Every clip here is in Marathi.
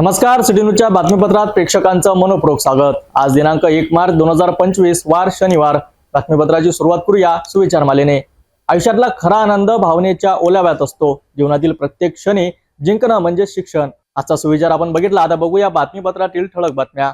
नमस्कार, सिटी न्यूजच्या बातमीपत्रात प्रेक्षकांचं मनपूर्वक स्वागत। आज दिनांक 1 मार्च 2025 वार शनिवार। बातमीपत्राची सुरुवात करूया सुविचार मालेने। आयुष्यातला खरा आनंद भावनेच्या ओलाव्यात असतो। जीवनातील प्रत्येक क्षणी जिंकणं म्हणजे शिक्षण। आजचा सुविचार आपण बघितला। आता बघूया बातमीपत्रातील ठळक बातम्या।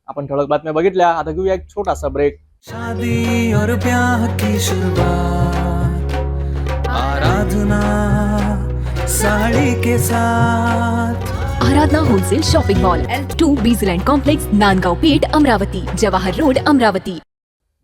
आपण ठळक बातम्या बघितल्या। आता घेऊया एक छोटासा ब्रेक। शादी और ब्याह की शुरुआत आराधना साड़ी के साथ। Aradhana wholesale shopping mall L2 Bijland complex, Nandgaon Peth, Amravati, Jawahar road, Amravati.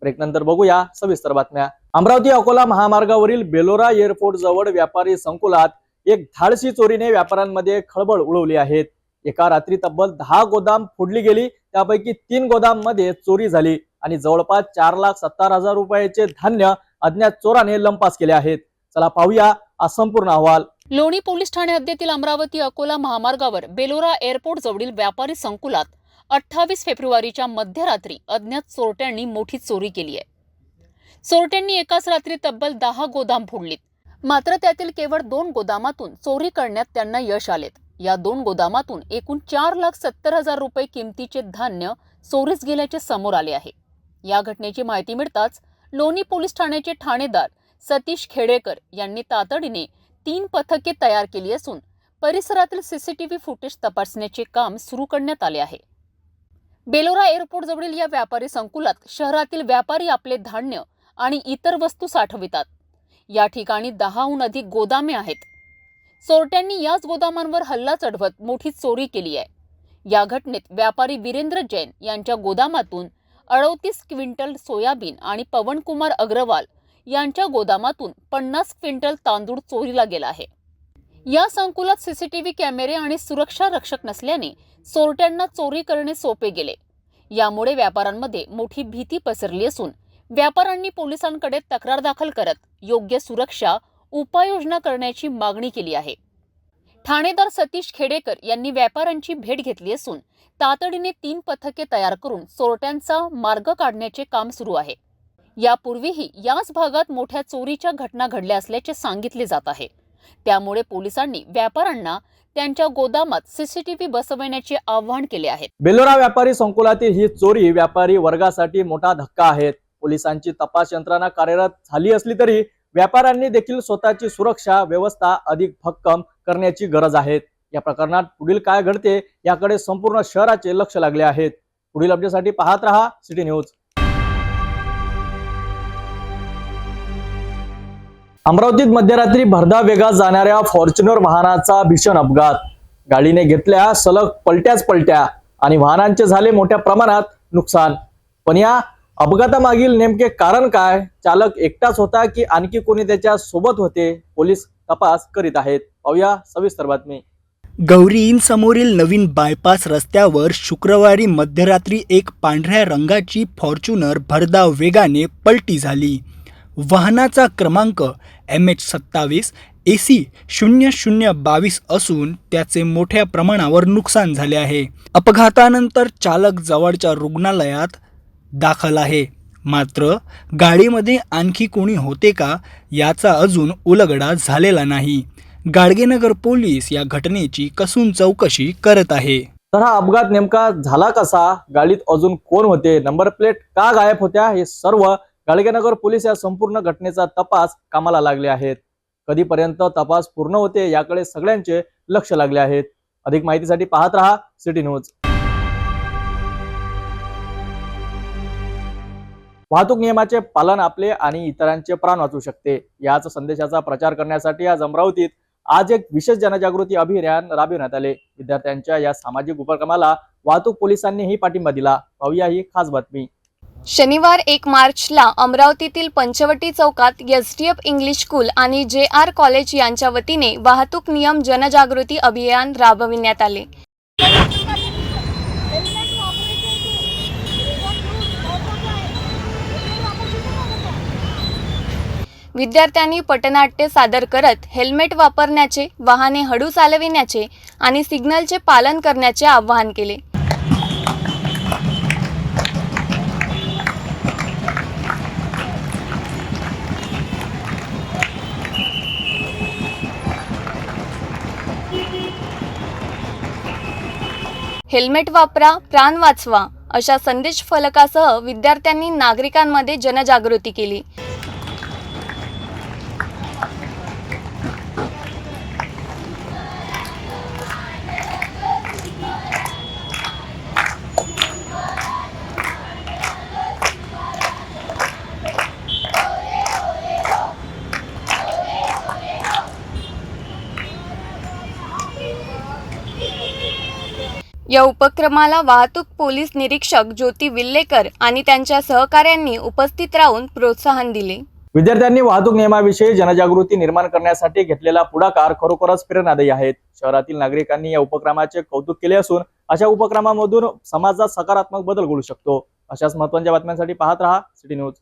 Break नंतर बघूया सविस्तर बातम्या। अमरावती अकोला महामार्गावरील बेलोरा एअरपोर्ट जवळ व्यापारी संकुलात एक धाडसी चोरीने व्यापाऱ्यांमध्ये खळबळ उडवली आहे। एका रात्री तब्बल 10 गोदाम फोडली गेली। त्यापैकी 3 गोदाम मध्ये चोरी झाली आणि जवळपास 4,70,000 रुपयाचे धान्य अज्ञात चोराने लंपास केले आहेत। चला पाहूया हा संपूर्ण अहवाल। लोणी पोलीस ठाणे हद्दीतील अमरावती अकोला महामार्गावर बेलोरा एअरपोर्ट जवळील व्यापारी संकुलात 28 फेब्रुवारीच्या मध्यरात्री अज्ञात चोरट्यांनी मोठी चोरी केली आहे। चोरट्यांनी एकाच रात्री तब्बल 10 गोदाम फोडलीत, मात्र त्यातील केवळ 2 गोदामातून चोरी करण्यात त्यांना यश आलेत। या 2 गोदामातून एकूण 4,70,000 रुपये किमतीचे धान्य चोरीस गेल्याचे समोर आले आहे। या घटनेची माहिती मिळताच लोणी पोलीस ठाण्याचे ठाणेदार सतीश खेडेकर यांनी तातडीने 3 पथके तयार केली असून परिसरातील सीसीटीव्ही फुटेज तपासण्याचे काम सुरू करण्यात आले आहे। बेलोरा एअरपोर्ट जवळील या व्यापारी संकुलात शहरातील व्यापारी आपले धान्य आणि इतर वस्तू साठवितात। या ठिकाणी 10हून अधिक गोदामे आहेत। चोरट्यांनी याच गोदामांवर हल्ला चढवत मोठी चोरी केली आहे। या घटनेत व्यापारी वीरेंद्र जैन यांच्या गोदामातून 38 क्विंटल सोयाबीन आणि पवनकुमार अग्रवाल यांच्या गोदामातून 50 क्विंटल तांदूळ चोरीला गेला आहे। या संकुलात सीसीटीव्ही कॅमेरे आणि सुरक्षा रक्षक नसल्याने चोरट्यांना चोरी करणे सोपे गेले। यामुळे व्यापाऱ्यांमध्ये मोठी भीती पसरली असून व्यापाऱ्यांनी पोलिसांकडे तक्रार दाखल करत योग्य सुरक्षा उपाययोजना करण्याची मागणी केली आहे। ठाणेदार सतीश खेडेकर यांनी व्यापाऱ्यांची भेट घेतली असून तातडीने 3 पथके तयार करून चोरट्यांचा मार्ग काढण्याचे काम सुरू आहे। यापूर्वीही याच भागात मोठ्या चोरीच्या घटना घडल्या असल्याचे सांगितले जात आहे। त्यामुळे पोलिसांनी व्यापाऱ्यांना त्यांच्या गोदामात सीसीटीव्ही बसवण्याचे आवाहन केले आहे। बेलोरा व्यापारी संकुलातील ही चोरी व्यापारी वर्गासाठी मोठा धक्का आहे। पोलिसांची तपास यंत्रणा कार्यरत झाली असली तरी व्यापाऱ्यांनी देखील स्वतःची सुरक्षा व्यवस्था अधिक भक्कम करण्याची गरज आहे। या प्रकरणात पुढील काय घडते याकडे संपूर्ण शहराचे लक्ष लागले आहे। पुढील अपडेटसाठी पाहत रहा सिटी न्यूज। अमरावतीत मध्यरात्री भरधाव वेगात जाणाऱ्या फॉर्च्युनर वाहनाचा भीषण अपघात। गाडीने घेतल्या सलग पलट्या आणि वाहनांचे झाले मोठ्या प्रमाणात नुकसान। पण या अपघातामागील नेमके कारण काय? चालक एकटाच होता की आणखी कोणी त्याच्या सोबत होते? पोलीस तपास करीत आहेत। पाहूया सविस्तर बातमी। गौरी समोरील नवीन बायपास रस्त्यावर शुक्रवारी मध्यरात्री एक पांढऱ्या रंगाची फॉर्च्युनर भरधाव वेगाने पलटी झाली। वाहनाचा क्रमांक MH27 AC 0022 असून त्याचे मोठ्या प्रमाणावर नुकसान झाले आहे। अपघातानंतर चालक जवळच्या रुग्णालयात दाखल आहे, मात्र गाडीमध्ये आणखी कोणी होते का याचा अजून उलगडा झालेला नाही। गाडगेनगर पोलीस या घटनेची कसून चौकशी करत आहे। तर हा अपघात नेमका झाला कसा? गाडीत अजून कोण होते? नंबर प्लेट का गायब होत्या? हे सर्व गाडगेनगर पोलीस या संपूर्ण घटनेचा तपास कामाला लागले आहेत। कधीपर्यंत तपास पूर्ण होते याकडे सगळ्यांचे लक्ष लागले आहेत। अधिक माहितीसाठी पाहत रहा सिटी न्यूज। वाहतूक नियमाचे पालन आपले आणि इतरांचे प्राण वाचू शकते, याच संदेशाचा प्रचार करण्यासाठी आज अमरावतीत एक विशेष जनजागृती अभियान राबविण्यात आले। विद्यार्थ्यांच्या या सामाजिक उपक्रमाला वाहतूक पोलिसांनीही पाठिंबा दिला। पाहूया ही खास बातमी। शनिवार 1 मार्चला अमरावतीतील पंचवटी चौकात SDF इंग्लिश स्कूल आणि JR कॉलेज यांच्या वतीने वाहतूक नियम जनजागृती अभियान राबविण्यात आले। विद्यार्थ्यांनी पटनाट्य सादर करत हेल्मेट वापरण्याचे, वाहने हळू चालविण्याचे आणि सिग्नलचे पालन करण्याचे आवाहन केले. हेल्मेट वापरा, प्राण वाचवा अशा संदेश फलकासह विद्यार्थ्यांनी नागरिकांमध्ये जनजागृती केली. या उपक्रमाला वाहतूक पोलीस निरीक्षक ज्योती विल्लेकर आणि त्यांच्या सहकाऱ्यांनी उपस्थित राहून प्रोत्साहन दिले. विद्यार्थ्यांनी वाहतूक नियमाविषयी जनजागृती निर्माण करण्यासाठी घेतलेला पुढाकार खरोखरच प्रेरणादायी आहेत. शहरातील नागरिकांनी या उपक्रमाचे कौतुक केले असून अशा उपक्रमामधून समाजात सकारात्मक बदल घडू शकतो. अशाच महत्त्वाच्या बातम्यांसाठी पाहत रहा सिटी न्यूज.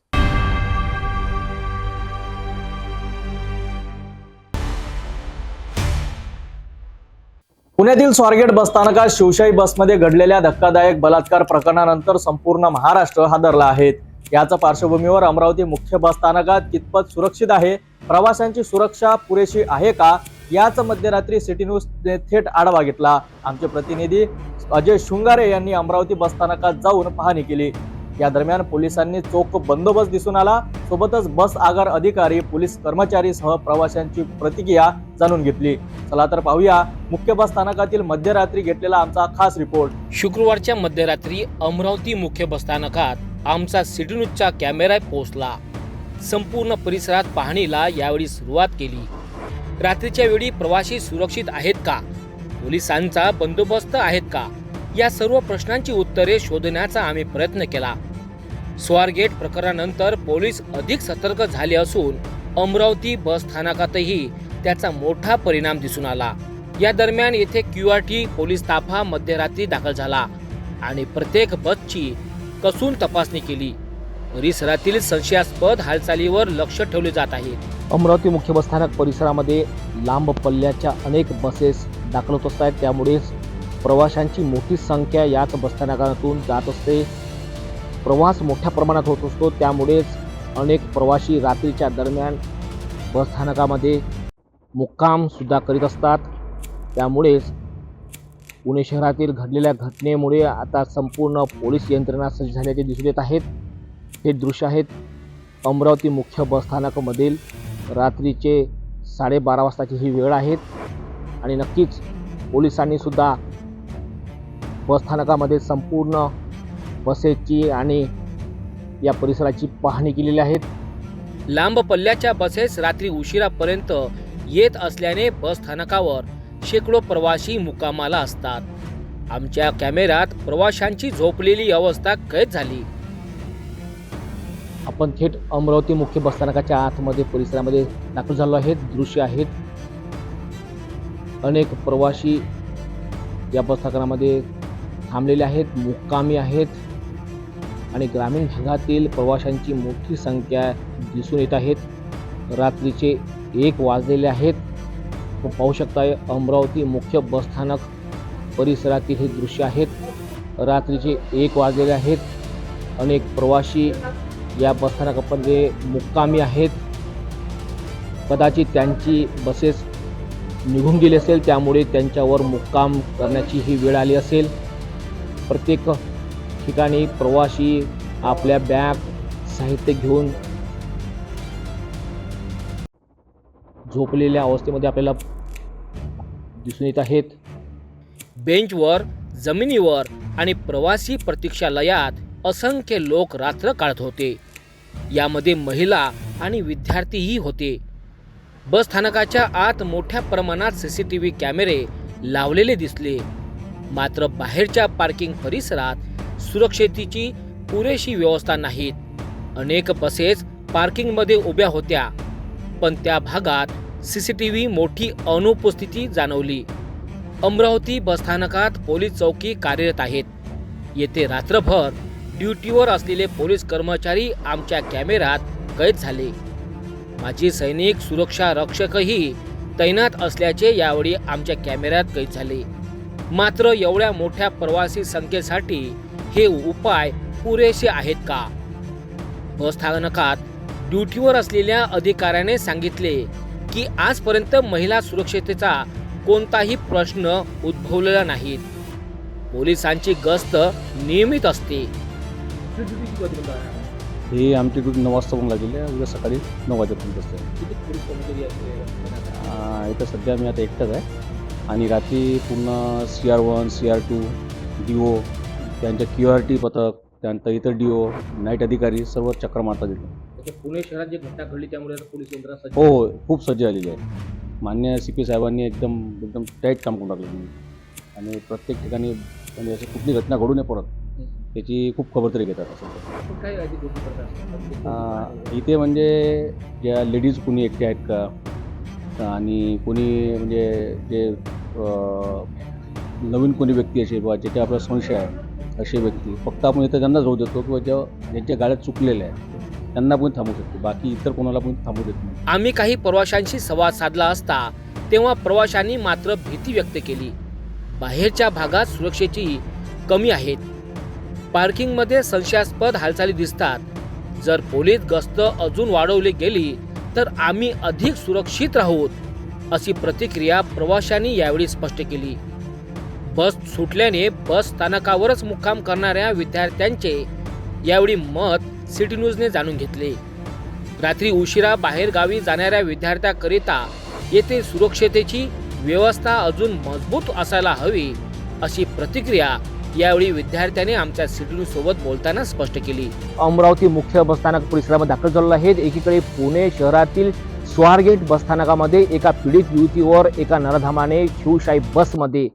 पुण्यातील स्वारगेट बसस्थानकात शिवशाही बसमध्ये घडलेल्या धक्कादायक बलात्कार प्रकरणानंतर संपूर्ण महाराष्ट्र हादरला आहे. याच पार्श्वभूमीवर अमरावती मुख्य बसस्थानकात कितपत सुरक्षित आहे, प्रवाशांची सुरक्षा पुरेशी आहे का, याच मध्यरात्री सिटी न्यूज थेट आढावा घेतला. आमचे प्रतिनिधी अजय शुंगारे यांनी अमरावती बसस्थानकात जाऊन पाहणी केली. या दरम्यान पोलिसांनी चोख बंदोबस्त दिसून आला. सोबतच बस आगार अधिकारी, पोलीस कर्मचारी सह प्रवाशांची प्रतिक्रिया जाणून घेतली. चला तर पाहूया मुख्य बस स्थानकातील मध्यरात्री घेतलेला आमचा खास रिपोर्ट. शुक्रवारच्या मध्यरात्री अमरावती मुख्य बसस्थानकात आमचा सिटी न्यूजचा कॅमेरा पोहोचला. संपूर्ण परिसरात पाहणीला यावेळी सुरुवात केली. रात्रीच्या वेळी प्रवासी सुरक्षित आहेत का, पोलिसांचा बंदोबस्त आहेत का, या सर्व प्रश्नांची उत्तरे शोधण्याचा आम्ही प्रयत्न केला. स्वारगेट प्रकरणानंतर पोलीस अधिक सतर्क झाले असून अमरावती बस स्थानकातही त्याचा मोठा परिणाम दिसून आला. या दरम्यान येथे QRT पोलीस ताफा मध्यरात्री दाखल झाला आणि प्रत्येक बसची कसून तपासणी केली. परिसरातील संशयास्पद हालचालीवर लक्ष ठेवले जात आहे. अमरावती मुख्य बसस्थानक परिसरामध्ये लांब पल्ल्याच्या अनेक बसेस दाखल होत असतात. त्यामुळे प्रवाशांची मोठी संख्या याच बसस्थानकातून जात असते. प्रवास मोठ्या प्रमाणात होत असतो. त्यामुळेच अनेक प्रवासी रात्रीच्या दरम्यान बसस्थानकामध्ये मुक्काम सुद्धा करीत असतात. त्यामुळेच पुणे शहरातील घडलेल्या घटनेमुळे आता संपूर्ण पोलीस यंत्रणा सज्ज झाल्याचे दिसून येत आहेत. हे दृश्य आहेत अमरावती मुख्य बसस्थानकामधील रात्रीचे 12:30 वाजताची ही वेळ आहेत आणि नक्कीच पोलिसांनी सुद्धा बसस्थानकामध्ये संपूर्ण बसेसची आणि या परिसराची पाहणी केलेली आहे. लांब पल्ल्याच्या बसेस रात्री उशिरापर्यंत येत असल्याने बस स्थानकावर शेकडो प्रवासी मुक्कामाला असतात. आमच्या कॅमेऱ्यात प्रवाशांची झोपलेली अवस्था कैद झाली. आपण थेट अमरावती मुख्य बसस्थानकाच्या आतमध्ये परिसरामध्ये दाखल झालो आहेत. दृश्य आहेत अनेक प्रवासी या बसस्थानकामध्ये थांबलेले आहेत, मुक्कामी आहेत आणि ग्रामीण भागातील प्रवाशांची मोठी संख्या दिसून येत आहेत. रात्रीचे 1 वाजलेले आहेत. आपण पाहू शकताय अमरावती मुख्य बसस्थानक परिसरातील हे दृश्य आहेत. रात्रीचे 1 वाजलेले आहेत. अनेक प्रवासी या बसस्थानकामध्ये मुक्कामी आहेत. कदाचित त्यांची बसेस निघून गेली असेल, त्यामुळे त्यांच्यावर मुक्काम करण्याची ही वेळ आली असेल. प्रत्येक ठिकाणी प्रवासी आपल्या बॅग, साहित्य घेऊन झोपलेल्या अवस्थेमध्ये आपल्याला दिसून येत आहेत. बेंचवर, जमिनीवर आणि प्रवासी प्रतीक्षालयात असंख्य लोक रात्र काढत होते. यामध्ये महिला आणि विद्यार्थीही होते. बस स्थानकाच्या आत मोठ्या प्रमाणात CCTV कॅमेरे लावलेले दिसले. मात्र बाहेरच्या पार्किंग परिसरात सुरक्षेची पुरेशी व्यवस्था नाहीत. अनेक बसेस पार्किंगमध्ये उभ्या होत्या, पण त्या भागात CCTV मोठी अनुपस्थिती जाणवली. अमरावती बसस्थानकात पोलीस चौकी कार्यरत आहेत. येथे रात्रभर ड्युटीवर असलेले पोलीस कर्मचारी आमच्या कॅमेऱ्यात कैद झाले. माजी सैनिक सुरक्षा रक्षकही तैनात असल्याचे यावेळी आमच्या कॅमेऱ्यात कैद झाले. मात्र एवढ्या मोठ्या प्रवासी संख्येसाठी हे उपाय पुरेसे आहेत का? बस स्थानकात ड्युटीवर असलेल्या अधिकाऱ्याने सांगितले की आजपर्यंत महिला सुरक्षतेचा कोणताही प्रश्न उद्भवलेला नाही. पोलिसांची गस्त नियमित असते. ही आमची ड्युटी 9 वाजता पण लागलेली आहे. उद्या सकाळी 9 वाजेपर्यंत असते. इथं सध्या मी आता एकटाच आहे आणि रात्री पूर्ण CR1, CR2, DO, त्यांच्या QRT पथक, त्यानंतर इतर DO, नाईट अधिकारी सर्व चक्र मारतात इथं. पुणे शहरात जी घटना घडली त्यामुळे पोलीस यंत्रणा सज्ज हो, खूप सज्ज आलेली आहे. मान्य CP साहेबांनी एकदम टाईट काम करून टाकलं आणि प्रत्येक ठिकाणी म्हणजे अशी कुठली घटना घडू नये परत त्याची खूप खबरदारी घेतात. असं काय इथे म्हणजे ज्या लेडीज कोणी एकटे आहेत का आणि कोणी म्हणजे जे नवीन कोणी व्यक्ती असेल किंवा ज्याच्या आपला संशय आहे असे व्यक्ती फक्त आपण इथं त्यांना जाऊ देतो किंवा ज्यांच्या गाड्या चुकलेल्या आहेत त्यांना पण थांबू शकतो. बाकी इतर कोणाला पण थांबू देत नाही. आम्ही काही प्रवाशांशी संवाद साधला असता तेव्हा प्रवाशांनी मात्र भीती व्यक्त केली. बाहेरच्या भागात सुरक्षेची कमी आहेत. पार्किंगमध्ये संशयास्पद हालचाली दिसतात. जर पोलीस गस्त अजून वाढवली गेली तर आम्ही अधिक सुरक्षित राहू अशी प्रतिक्रिया प्रवाशांनी यावेळी स्पष्ट केली. बस सुटल्याने बस स्थानकावरच मुक्काम करणाऱ्या विद्यार्थ्यांचे यावेळी मत सिटी न्यूजने जाणून घेतले. रात्री उशिरा बाहेर गावी जाणाऱ्या विद्यार्थ्यांकरिता येथे सुरक्षतेची व्यवस्था अजून मजबूत असायला हवी अशी प्रतिक्रिया यावेळी विद्यार्थ्यांनी आमच्या सिटी न्यूज सोबत बोलताना स्पष्ट केली. अमरावती मुख्य बसस्थानक परिसरामध्ये दाखल झालेला आहेत. एकीकडे पुणे शहरातील स्वारगेट बसस्थानकामध्ये एका पीडित युवतीवर एका नराधमाने शिवशाही बसमध्ये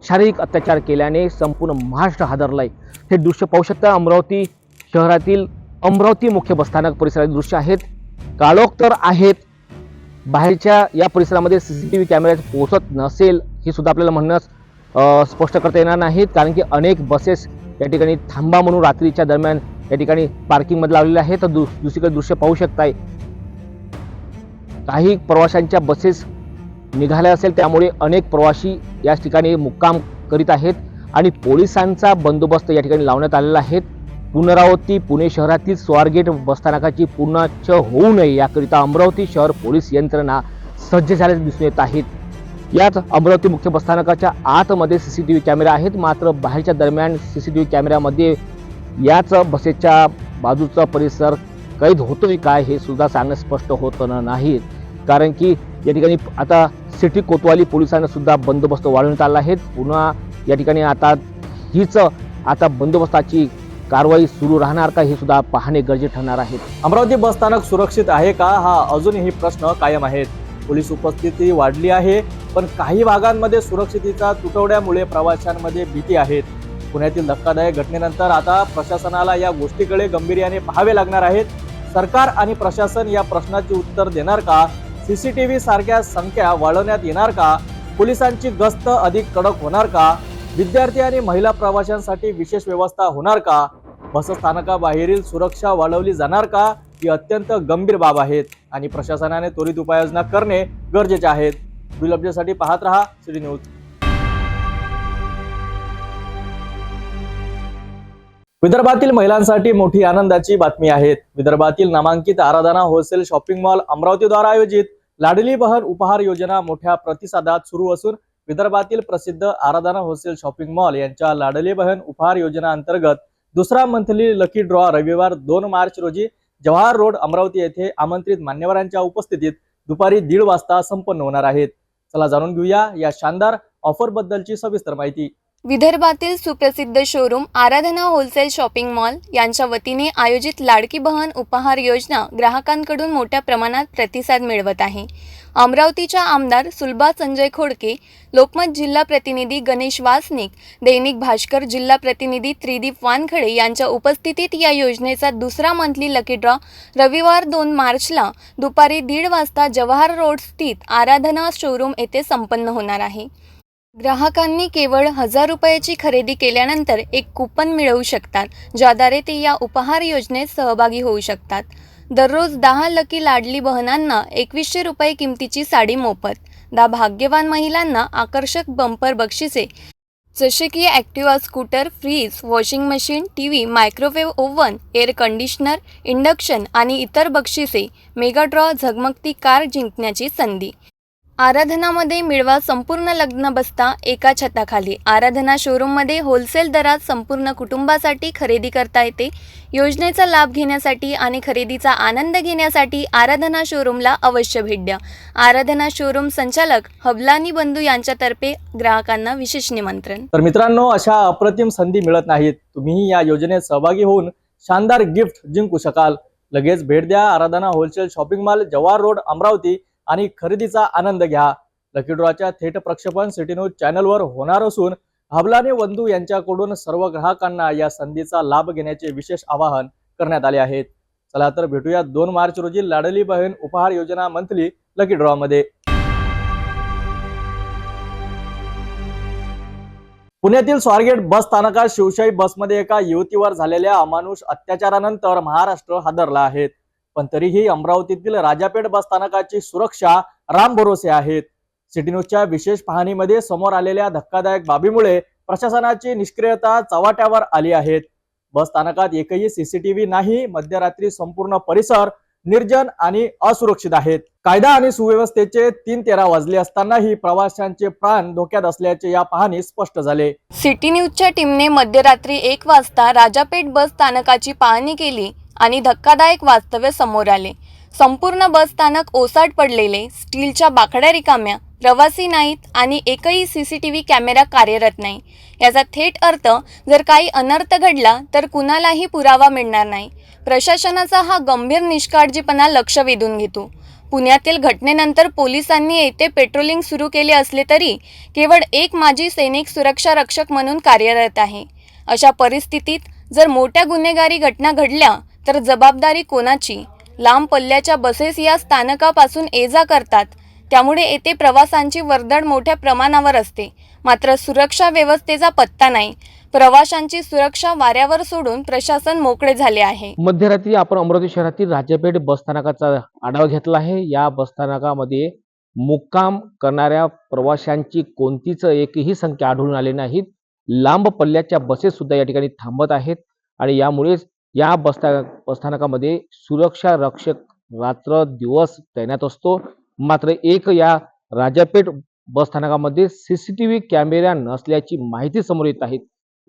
शारीरिक अत्याचार केल्याने संपूर्ण महाराष्ट्र हादरलाय. हे दृश्य पाहू शकता. अमरावती शहरातील अमरावती मुख्य बसस्थानक परिसरातील दृश्य आहेत. काळोख तर आहेत. बाहेरच्या या परिसरामध्ये CCTV कॅमेऱ्यात पोहोचत नसेल हे सुद्धा आपल्याला म्हणणं स्पष्ट करता येणार नाहीत, कारण की अनेक बसेस या ठिकाणी थांबा म्हणून रात्रीच्या दरम्यान या ठिकाणी पार्किंगमध्ये लावलेले आहेत. तर दुसरीकडे दृश्य पाहू शकताय. काही प्रवाशांच्या बसेस निघाल्या असेल त्यामुळे अनेक प्रवासी या ठिकाणी मुक्काम करीत आहेत आणि पोलिसांचा बंदोबस्त या ठिकाणी लावण्यात आलेला आहे. पुनरावृत्ती पुणे शहरातील स्वारगेट बसस्थानकाची पुनश्च होऊ नये याकरिता अमरावती शहर पोलीस यंत्रणा सज्ज झाल्याचे दिसून येत आहेत. यात अमरावती मुख्य बसस्थानकाच्या आतमध्ये CCTV कॅमेरा आहेत. मात्र बाहेरच्या दरम्यान CCTV कॅमेऱ्यामध्ये याच बसेसच्या बाजूचा परिसर कैद होतोय काय हे सुद्धा सांगणं स्पष्ट होत नाही, कारण की या ठिकाणी आता सिटी कोतवाली पोलिसांना सुद्धा बंदोबस्त वाढवण्यात आला आहे. पुन्हा या ठिकाणी आता बंदोबस्ताची कारवाई सुरू राहणार का हे सुद्धा पाहणे गरजेचे ठरणार आहे. अमरावती बसस्थानक सुरक्षित आहे का हा अजूनही प्रश्न कायम आहेत. पोलीस उपस्थिती वाढली आहे, पण काही भागांमध्ये सुरक्षितेच्या तुटवड्यामुळे प्रवाशांमध्ये भीती आहेत. पुण्यातील धक्कादायक घटनेनंतर आता प्रशासनाला या गोष्टीकडे गांभीर्याने पाहावे लागणार आहेत. सरकार आणि प्रशासन या प्रश्नाचे उत्तर देणार का? CCTV सारख्या संख्या वाढवण्यात येणार का? पोलिसांची गस्त अधिक कडक होणार का? विद्यार्थी आणि महिला प्रवाशांसाठी विशेष व्यवस्था होणार का? बसस्थानकाबाहेरील सुरक्षा वाढवली जाणार का? ही अत्यंत गंभीर बाब आहेत आणि प्रशासनाने त्वरित उपाययोजना करणे गरजेचे आहेत. पुढील अपडेटसाठी पाहत रहा सिटी न्यूज. विदर्भातील महिलांसाठी मोठी आनंदाची बातमी आहे. विदर्भातील नामांकित आराधना होलसेल शॉपिंग मॉल अमरावतीद्वारा आयोजित लाडली बहन उपहार योजना मोठ्या प्रतिसादात सुरू असून विदर्भातील प्रसिद्ध आराधना होलसेल शॉपिंग मॉल यांच्या लाडली बहन उपहार योजना अंतर्गत दुसरा मंथली लकी ड्रॉ रविवार 2 मार्च रोजी जवाहर रोड अमरावती येथे आमंत्रित मान्यवरांच्या उपस्थितीत दुपारी 1:30 वाजता संपन्न होणार आहेत. चला जाणून घेऊया या शानदार ऑफर बद्दलची सविस्तर माहिती. विदर्भातील सुप्रसिद्ध शोरूम आराधना होलसेल शॉपिंग मॉल यांच्या वतीने आयोजित लाडकी बहन उपहार योजना ग्राहकांकडून मोठ्या प्रमाणात प्रतिसाद मिळवत आहे. अमरावतीच्या आमदार सुलभा संजय खोडके, लोकमत जिल्हा प्रतिनिधी गणेश वासनिक, दैनिक भास्कर जिल्हा प्रतिनिधी त्रिदीप वानखडे यांच्या उपस्थितीत या योजनेचा दुसरा मंथली लकी ड्रॉ रविवार 2 मार्चला दुपारी 1:30 वाजता जवाहर रोड स्थित आराधना शोरूम येथे संपन्न होणार आहे. ग्राहकांनी केवळ 1000 रुपयाची खरेदी केल्यानंतर एक कूपन मिळवू शकतात, ज्याद्वारे ते या उपहार योजनेत सहभागी होऊ शकतात. दररोज 10 लकी लाडली बहिणांना 2100 रुपये किमतीची साडी मोफत. 10 भाग्यवान महिलांना आकर्षक बंपर बक्षिसे जसे की Activa scooter, fridge, washing machine, TV, microwave oven, air conditioner, induction आणि इतर बक्षिसे. मेगा ड्रॉ, झगमगती कार जिंकण्याची संधी. आराधनामध्ये मिळवा संपूर्ण लग्न बस्ता एका छताखाली. आराधना शोरूममध्ये होलसेल दरात संपूर्ण कुटुंबासाठी खरेदी करता येते. योजनेचा लाभ घेण्यासाठी आणि खरेदीचा आनंद घेण्यासाठी आराधना शोरूमला अवश्य भेट द्या. आराधना शोरूम संचालक हबलानी बंधू यांच्यातर्फे ग्राहकांना विशेष निमंत्रण. तर मित्रांनो, अशा अप्रतिम संधी मिळत नाहीत. तुम्हीही या योजनेत सहभागी होऊन शानदार गिफ्ट जिंकू शकाल. लगेच भेट द्या Aradhana wholesale shopping mall, Jawahar road, Amravati आणि खरेदीचा आनंद घ्या. लकी ड्रॉच्या थेट प्रक्षेपण सिटी न्यूज चॅनलवर होणार असून हबलानी बंधू यांच्याकडून सर्व ग्राहकांना या संधीचा लाभ घेण्याचे विशेष आवाहन करण्यात आले आहे. चला तर भेटूया 2 मार्च रोजी लाडली बहीण उपहार योजना मंथली लकी ड्रॉ मध्ये. पुण्यातील स्वारगेट बस स्थानकात शिवशाही बसमध्ये एका युवतीवर झालेल्या अमानुष अत्याचारानंतर महाराष्ट्र हादरला आहे. पण तरीही अमरावतीतील राजापेठ बस स्थानकाची सुरक्षा रामभरोसे आहेत. सिटी न्यूजच्या विशेष पाहणीमध्ये समोर आलेल्या धक्कादायक बाबीमुळे प्रशासनाची निष्क्रियता चव्हाट्यावर आली आहे. बस स्थानकात एकही सीसीटीव्ही नाही. मध्यरात्री संपूर्ण परिसर निर्जन आणि असुरक्षित आहेत. कायदा आणि सुव्यवस्थेचे 3:13 वाजले असतानाही प्रवाशांचे प्राण धोक्यात असल्याचे या पाहणीत स्पष्ट झाले. सिटी न्यूजच्या टीमने मध्यरात्री 1 वाजता राजापेठ बस स्थानकाची पाहणी केली आणि धक्कादायक वास्तव्य समोर आले. संपूर्ण बस स्थानक ओसाड पडलेले, स्टीलच्या बाकड्या रिकाम्या, प्रवासी नाहीत आणि एकही सीसीटीव्ही कॅमेरा कार्यरत नाही. याचा थेट अर्थ जर काही अनर्थ घडला तर कुणालाही पुरावा मिळणार नाही. प्रशासनाचा हा गंभीर निष्काळजीपणा लक्ष वेधून घेतो. पुण्यातील घटनेनंतर पोलिसांनी येथे पेट्रोलिंग सुरू केले असले तरी केवळ एक माजी सैनिक सुरक्षा रक्षक म्हणून कार्यरत आहे. अशा परिस्थितीत जर मोठ्या गुन्हेगारी घटना घडल्या तर जबाबदारी कोणाची? लांब पल्ल्याच्या बसेस या स्थानकापासून ये-जा करतात, त्यामुळे येथे प्रवासांची वर्दळ मोठ्या प्रमाणावर असते. मात्र सुरक्षा व्यवस्थेचा पत्ता नाही. प्रवाशांची सुरक्षा वाऱ्यावर सोडून प्रशासन मोकळे झाले आहे. मध्यरात्री आपण अमरावती शहरातील राजापेठ बसस्थानकाचा आढावा घेतला आहे. या बसस्थानकामध्ये मुक्काम करणाऱ्या प्रवाशांची कोणतीच एकही संख्या आढळून आली नाहीत. लांब पल्ल्याच्या बसेस सुद्धा या ठिकाणी थांबत आहेत आणि यामुळेच या बसस्थानकामध्ये सुरक्षा रक्षक रात्र दिवस तैनात असतो. मात्र एक या राजापेठ बसस्थानकामध्ये सीसीटीव्ही कॅमेरा नसल्याची माहिती समोर येत आहे.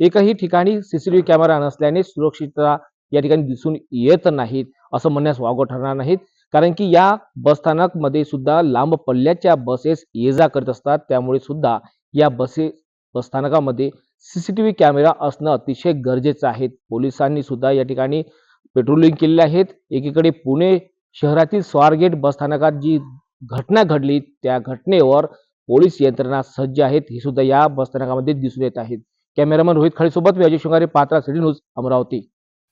एकही ठिकाणी सीसीटीव्ही कॅमेरा नसल्याने सुरक्षितता या ठिकाणी दिसून येत नाहीत असं म्हणण्यास वावगं ठरणार नाहीत. कारण की या बसस्थानकमध्ये सुद्धा लांब पल्ल्याच्या बसेस ये-जा करत असतात. त्यामुळे सुद्धा या बसस्थानकामध्ये सीसीटीव्ही कॅमेरा असणं अतिशय गरजेचं आहे. पोलिसांनी सुद्धा या ठिकाणी पेट्रोलिंग केलेले आहेत. एकीकडे पुणे शहरातील स्वारगेट बसस्थानकात जी घटना घडली त्या घटनेवर पोलीस यंत्रणा सज्ज आहेत. हे सुद्धा या बसस्थानकामध्ये दिसून येत आहेत. कॅमेरामन रोहित खळेसोबत मी अजय शृंगारे, पात्रा, सिटी न्यूज, अमरावती.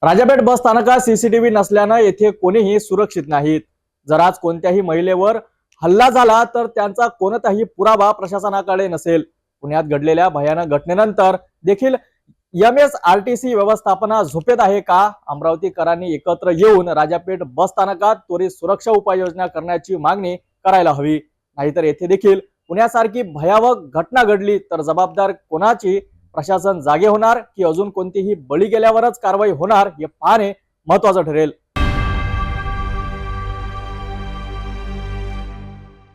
राजापेठ बस स्थानकात सीसीटीव्ही नसल्यानं येथे कोणीही सुरक्षित नाहीत. जर आज कोणत्याही महिलेवर हल्ला झाला तर त्यांचा कोणताही पुरावा प्रशासनाकडे नसेल. पुण्यात घडलेल्या भयानक घटनेनंतर देखील MSRTC व्यवस्थापना झोपेत आहे का? अमरावतीकरांनी एकत्र येऊन राजापेठ बस स्थानकात त्वरित सुरक्षा उपाययोजना करण्याची मागणी करायला हवी. नाहीतर येथे देखील पुण्यासारखी भयावह घटना घडली तर जबाबदार कोणाची? प्रशासन जागे होणार की अजून कोणतीही बळी गेल्यावरच कारवाई होणार हे पाहणे महत्वाचं ठरेल.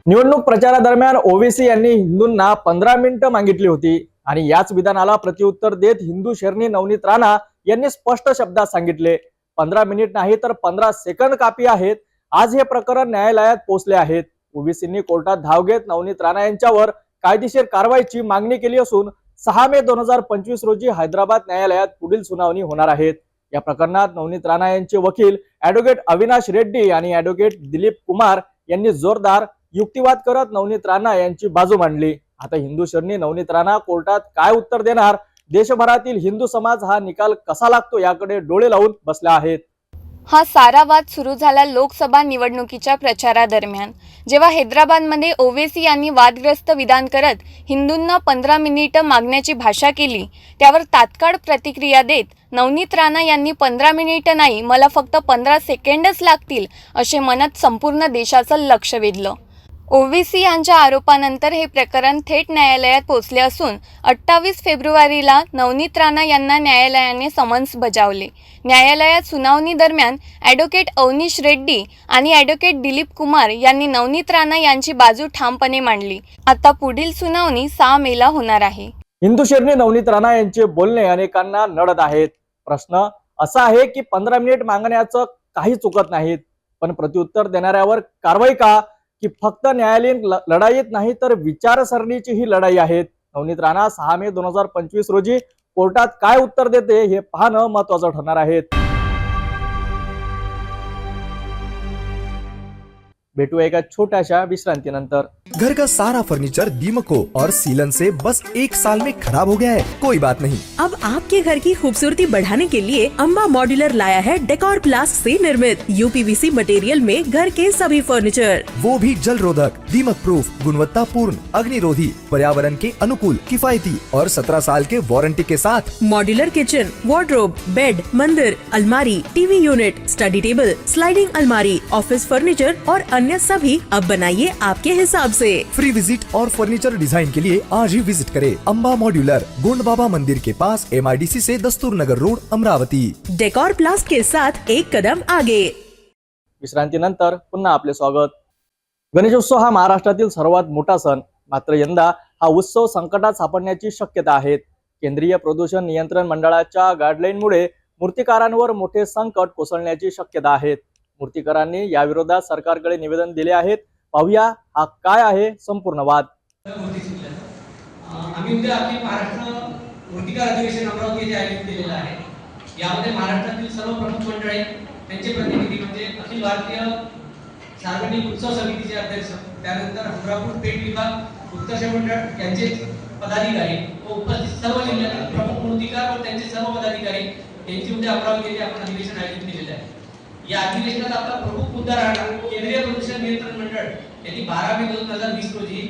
निवडणूक प्रचारादरम्यान ओवेसी यांनी हिंदूंना 15 मिनिटं मागितली होती आणि याच विधानाला प्रत्युत्तर देत हिंदू शरणी नवनीत राणा यांनी स्पष्ट शब्दात सांगितले, 15 मिनिट नाही तर 15 सेकंद कापी आहेत. आज हे प्रकरण न्यायालयात पोहोचले आहेत. ओवेसींनी कोर्टात धाव घेत नवनीत राणा यांच्यावर कायदेशीर कारवाईची मागणी केली असून 6 मे 2025 रोजी हैदराबाद न्यायालयात पुढील सुनावणी होणार आहेत. या प्रकरणात नवनीत राणा यांचे वकील ॲडव्होकेट अविनाश रेड्डी आणि ॲडव्होकेट दिलीप कुमार यांनी जोरदार युक्तिवाद करत नवनीत राणा यांची बाजू मांडली. आता हिंदू शरणी नवनीत राणा कोर्टात काय उत्तर देणार? देशभरातील हिंदू समाज हा निकाल कसा लागतो याकडे डोळे लावून बसला आहेत. हा सारा वाद सुरू झाला लोकसभा निवडणुकीच्या प्रचारादरम्यान, जेव्हा हैदराबादमध्ये ओवेसी यांनी वादग्रस्त विधान करत हिंदूंना 15 मिनिटं मागण्याची भाषा केली. त्यावर तात्काळ प्रतिक्रिया देत नवनीत राणा यांनी 15 मिनिटं नाही, मला फक्त 15 सेकंडच लागतील असे म्हणत संपूर्ण देशाचं लक्ष वेधलं. ओवेसी यांच्या आरोपानंतर हे प्रकरण थेट न्यायालयात पोहोचले असून 28 फेब्रुवारीला नवनीत राणा यांना न्यायालयाने समन्स बजावले. न्यायालयात सुनावणी दरम्यान ॲडव्होकेट अवनीश रेड्डी आणि ॲडव्होकेट दिलीप कुमार यांनी नवनीत राणा यांची बाजू ठामपणे मांडली. आता पुढील सुनावणी 6 मेला होणार आहे. हिंदू शेरनी नवनीत राणा यांचे बोलणे अनेकांना नडत आहेत. प्रश्न असा आहे की 15 मिनिट मागण्याचं काही चुकत नाहीत, पण प्रत्युत्तर देणाऱ्यावर कारवाई का, की फक्त न्यायालयीन लढाईत नाही तर विचारसरणीची ही लढाई आहे. नवनीत राणा 6 मे 2025 रोजी कोर्टात काय उत्तर देते हे पाहणं महत्त्वाचं ठरणार आहे. भेटूया एका छोट्याशा विश्रांतीनंतर. घर का सारा फर्नीचर दीमकों और सीलन से बस 1 साल में खराब हो गया है, कोई बात नहीं. अब आपके घर की खूबसूरती बढ़ाने के लिए अम्बा मॉड्यूलर लाया है डेकोर प्लास्ट से निर्मित यूपीवीसी मटेरियल में घर के सभी फर्नीचर, वो भी जल रोधक, दीमक प्रूफ, गुणवत्ता पूर्ण, अग्निरोधी, पर्यावरण के अनुकूल, किफायती और 17 साल के वारंटी के साथ. मॉड्यूलर किचन, वार्डरोब, बेड, मंदिर, अलमारी, TV unit, study table, sliding अलमारी, ऑफिस फर्नीचर और अन्य सभी अब बनाइए आपके हिसाब से. फ्री विजिट और फर्नीचर डिजाइन के लिए आज ही विजिट करें अम्बा मॉड्यूलर, गोंड बाबा मंदिर के पास, MIDC से दस्तूर नगर रोड, अमरावती. डेकोर प्लास्ट के साथ एक कदम आगे. विश्रांतीनंतर पुन्हा आपले स्वागत. गणेशोत्सव हा महाराष्ट्रातील सर्वात मोठा सण, मात्र यंदा हा उत्सव संकटात सापडण्याची शक्यता आहे. केंद्रीय प्रदूषण नियंत्रण मंडळाच्या गाईडलाईनमुळे मूर्तिकारांवर मोठे संकट कोसळण्याची शक्यता आहे. मूर्तिकारांनी याविरोधात सरकारकडे निवेदन दिले आहेत. पाहूया हा काय आहे संपूर्ण वाद. आम्ही उद्या आपली महाराष्ट्र मूर्तिकार अधिवेशन अमरावती येथे आयोजित केलेलं आहे. यामध्ये महाराष्ट्रातील सर्व प्रमुख मंडळे, त्यांचे प्रतिनिधी म्हणजे अखिल भारतीय सार्वजनिक उत्सव समितीचे अध्यक्ष, त्यानंतर अमरापूर पेठ विभाग उत्कर्ष मंडळ यांचे पदाधिकारी व उपस्थित सर्व जिल्ह्यातील प्रमुख मूर्तिकार व त्यांचे सर्व पदाधिकारी यांची उद्या अमरावती येथे आपण अधिवेशन आयोजित केलेलं आहे. या अधिवेशनात आपला प्रमुख मुद्दा राहणार केंद्रीय प्रदूषण नियंत्रण मंडळ यांनी 12 मे 2020 रोजी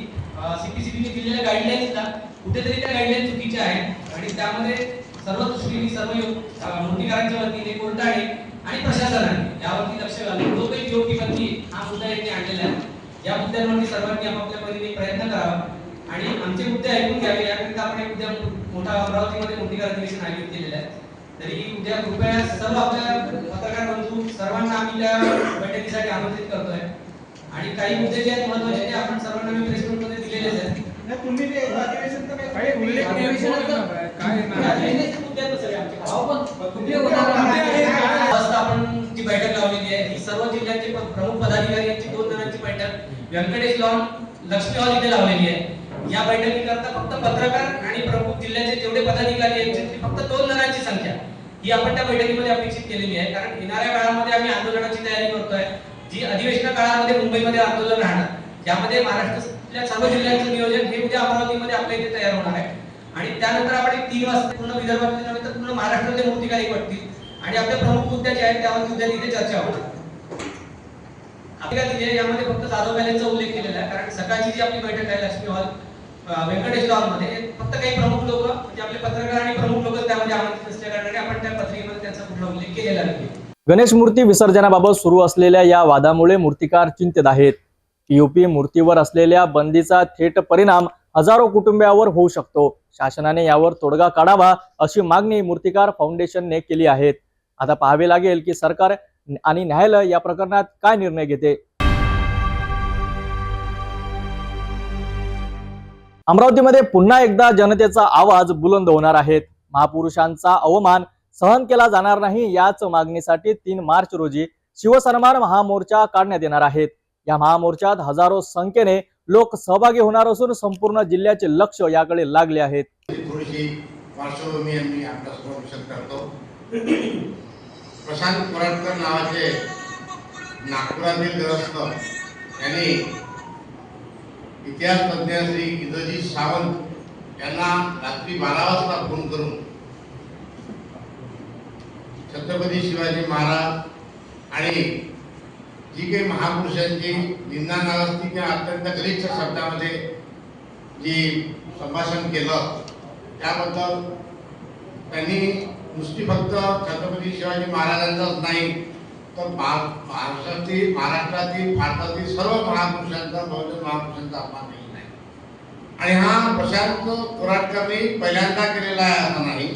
CPCBने दिलेल्या गाईडलाईन्सला कुठेतरी त्या गाईडलाईन चुकीच्या आहेत आणि त्यामध्ये सर्व दृष्टीने सर्व मूर्तिकारांच्या वतीने कोर्टाने आणि प्रशासनाने यावरती लक्ष घालून जो काही योग्यपंथी हा मुद्दा येथे आणलेला आहे, या मुद्द्यांवरती सर्वांनी आपापल्या परीने प्रयत्न करावा आणि आमचे मुद्दे ऐकून घ्यावे. याकरिता आपण उद्या मोठा अमरावतीमध्ये मूर्तिकार अधिवेशन आयोजित केलेलं आहे. तरी उद्या कृपया सर्व आपल्या पत्रकार बंधू सर्वांना आम्ही त्या बैठकीसाठी आमंत्रित करतोय आणि काही मुद्दे जे आहेत महत्त्वाचे ते आपण सर्वांना मी प्रेस नोटमध्ये दिलेलेच आहेत. तुम्ही ते अधिवेशनचं काही उल्लेख काय आपण जी बैठक लावलेली आहे ही सर्व जिल्ह्यांचे प्रमुख पदाधिकारी यांची 2 जणांची बैठक व्यंकटेश लॉन लक्ष्मी हॉल इथे लावलेली आहे. या बैठकीकरता फक्त पत्रकार आणि प्रमुख जिल्ह्याचे जेवढे पदाधिकारी आहेत फक्त 2 जणांची संख्या ही आपण त्या बैठकीमध्ये अपेक्षित केलेली आहे. कारण येणाऱ्या काळामध्ये आम्ही आंदोलनाची तयारी करतोय, जी अधिवेशन काळामध्ये मुंबईमध्ये आंदोलन राहणार, ज्यामध्ये महाराष्ट्रातल्या सर्व जिल्ह्यांचं नियोजन हे उद्या अमरावतीमध्ये आपल्या इथे तयार होणार आहे. आणि त्यानंतर आपण 3 वाजता पूर्ण विदर्भातले नव्हे तर पूर्ण महाराष्ट्रातले मूर्तिकार एकवटतील आणि आपले प्रमुख मुद्दे जे आहेत त्यावर उद्या तिथे चर्चा होणार. आपल्या तिथे यामध्ये फक्त जाधव पॅलेसचा उल्लेख केलेला आहे, कारण सकाळची जी आपली बैठक आहे लक्ष्मी हॉल व्यंकटेश लॉनमध्ये फक्त काही प्रमुख लोक म्हणजे आपले पत्रकार आणि प्रमुख लोक त्यामध्ये आमंत्रित असल्या कारणाने आपण त्या पत्रिकेमध्ये त्यांचा कुठला उल्लेख केलेला नाही. गणेश मूर्ती विसर्जनाबाबत सुरू असलेल्या या वादामुळे मूर्तिकार चिंतेत आहेत. POP मूर्तीवर असलेल्या बंदीचा थेट परिणाम हजारो कुटुंबियांवर होऊ शकतो. शासनाने यावर तोडगा काढावा अशी मागणी मूर्तिकार फाउंडेशनने केली आहे. आता पाहावे लागेल की सरकार आणि न्यायालय या प्रकरणात काय निर्णय घेते. अमरावतीमध्ये पुन्हा एकदा जनतेचा आवाज बुलंद होणार आहे. महापुरुषांचा अवमान सहन केला जाणार नाही याच मागणीसाठी 3 मार्च रोजी शिवसन्मान महामोर्चा काढण्यात येणार आहेत. या महामोर्चात हजारो संख्येने लोक सहभागी होणार असून संपूर्ण जिल्ह्याचे लक्ष याकडे लागले आहेत. थोडीशी पार्श्वभूमी मी आपल्यासमोर विशद करतो. प्रशांत कोराटकर नावाचे नागपुरातील ग्रस्त यांनी इतिहास तज्ञ श्री इंद्रजीत सावंत यांना रात्री 12 वाजता फोन करून छत्रपती शिवाजी महाराज आणि जी काही महापुरुषांची निंदा नाराजगी किंवा अत्यंत गलिच्छ शब्दामध्ये जी संभाषण केलं त्याबद्दल त्यांनी नुसती फक्त छत्रपती शिवाजी महाराजांचाच नाही तर महाराष्ट्रातील भारतातील सर्व महापुरुषांचा बहुजन महापुरुषांचा अपमान केलेला आहे. आणि हा प्रशांत कोराटकरनी पहिल्यांदा केलेला आहे असं नाही,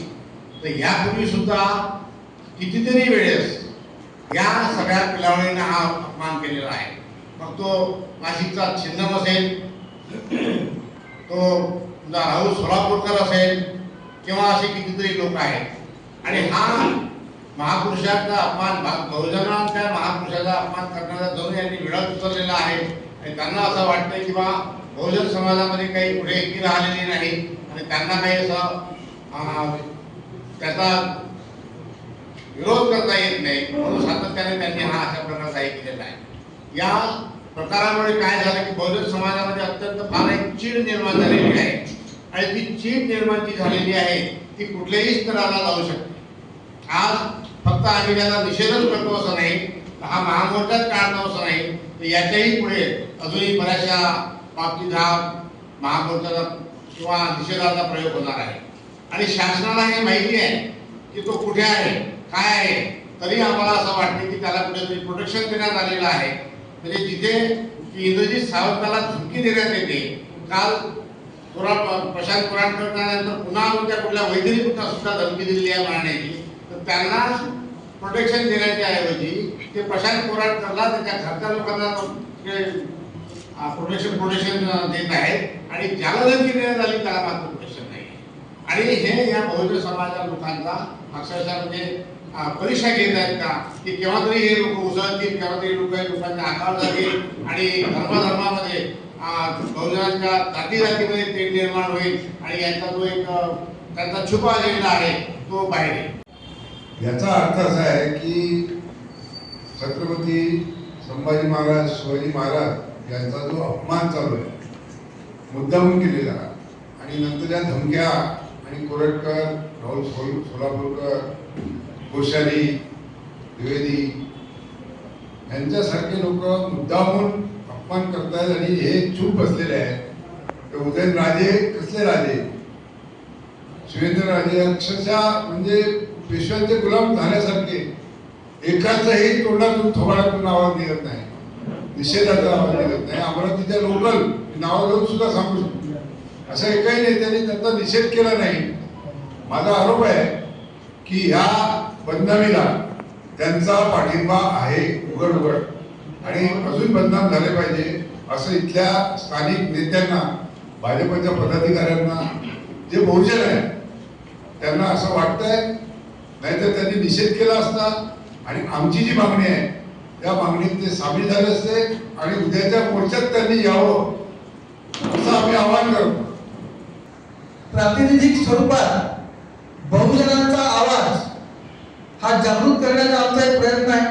तर यापूर्वी सुद्धा कितीतरी वेळेस या सगळ्या पिलावळीने हा अपमान केलेला आहे. मग तो नाशिकचा छिन्नम असेल, तो राहुल सोलापूरकर असेल किंवा असे कितीतरी लोक आहेत. आणि हा महापुरुषांचा अपमान, बहुजनांच्या महापुरुषाचा अपमान करण्याचा जणू यांनी विळा उचललेला आहे. आणि त्यांना असं वाटतं की बा बहुजन समाजामध्ये काही पुढे एकी राहिलेली नाही आणि त्यांना काही असं त्याचा विरोध करता येत नाही, म्हणून सातत्याने त्यांनी हा अशा प्रकारचा हे केलेला आहे. या प्रकारामुळे काय झालं की बहुजन समाजामध्ये अत्यंत फार एक चीड निर्माण झालेली आहे. आणि ती चीड निर्माण जी झालेली आहे ती कुठल्याही स्तराला जाऊ शकते. आज फक्त आम्ही त्याला निषेधच करतो असं नाही, हा महामोर्चाच काढतो असं नाही, तर याच्याही पुढे अजूनही बऱ्याचशा बाबतीत हा महामोर्चाचा किंवा निषेधाचा प्रयोग होणार आहे. आणि शासनाला हे माहिती आहे की तो कुठे आहे, काय आहे, तरी आम्हाला असं वाटते की त्याला कुठेतरी प्रोटेक्शन देण्यात आलेलं आहे. म्हणजे जिथे इंद्रजित सावंताला धमकी देण्यात येते, काल प्रशांत कोराटकरनंतर पुन्हा त्या कुठल्या वैद्यकीय सुद्धा धमकी दिलेली आहे मारण्याची, तर त्यांना प्रोटेक्शन देण्याच्या ऐवजी ते प्रशांत कोराटकरला त्याच्या घरच्या लोकांना प्रोटेक्शन देत आहेत. आणि ज्याला धमकी देण्यात आली त्याला मात्र प्रोटेक्शन नाही. आणि हे या बहुजन समाजाच्या लोकांचा अक्षरशः म्हणजे परीक्षा घेत आहेत का की केव्हा तरी हे लोक उसळतील, केव्हा तरी लोकांच्या आकार जातील आणि धर्माधर्मामध्ये बहुजनांच्या जातीमध्ये तेढ निर्माण होईल आणि यांचा जो एक त्यांचा छुपा अजेंडा आहे तो बाहेर येईल. याचा अर्थ असा आहे की छत्रपती संभाजी महाराज, शिवाजी महाराज यांचा जो अपमान चालू आहे मुद्दामून केलेला आणि नंतर या धमक्या आणि कोरटकर, राहुल सोलापूरकर, कोश्यारी, द्विवेदी यांच्यासारखे लोक मुद्दामून अपमान करतायत आणि हे चूप बसलेले आहेत. उदयनराजे कसले राजे, शिवेंद्रराजे अक्षरशः म्हणजे पेशव्यांचे गुलाम झाल्यासारखे, एकाचाही तोंडातून थोबाडातून आवाज निघत नाही, निषेधाचा आवाज निघत नाही. अमरावतीच्या लोकल नाव घेऊन सुद्धा सांगू शकतो अशा एकाही नेत्यांनी त्यांचा निषेध केला नाही. माझा आरोप आहे की ह्या बदनामीला त्यांचा पाठिंबा आहे उघड उघड आणि अजून बदनाम झाले पाहिजे असं इथल्या स्थानिक नेत्यांना, भाजपच्या पदाधिकाऱ्यांना, जे बहुजन आहे त्यांना असं वाटतंय. नाहीतर त्यांनी निषेध केला असता आणि आमची जी मागणी आहे त्या मागणीत ते सामील झाले असते आणि उद्याच्या मोर्चात त्यांनी यावं असं आम्ही आवाहन करतो. प्रातिनिधिक स्वरूपात बहुजनांचा आवाज हा जागृत करण्याचा आमचा एक प्रयत्न आहे.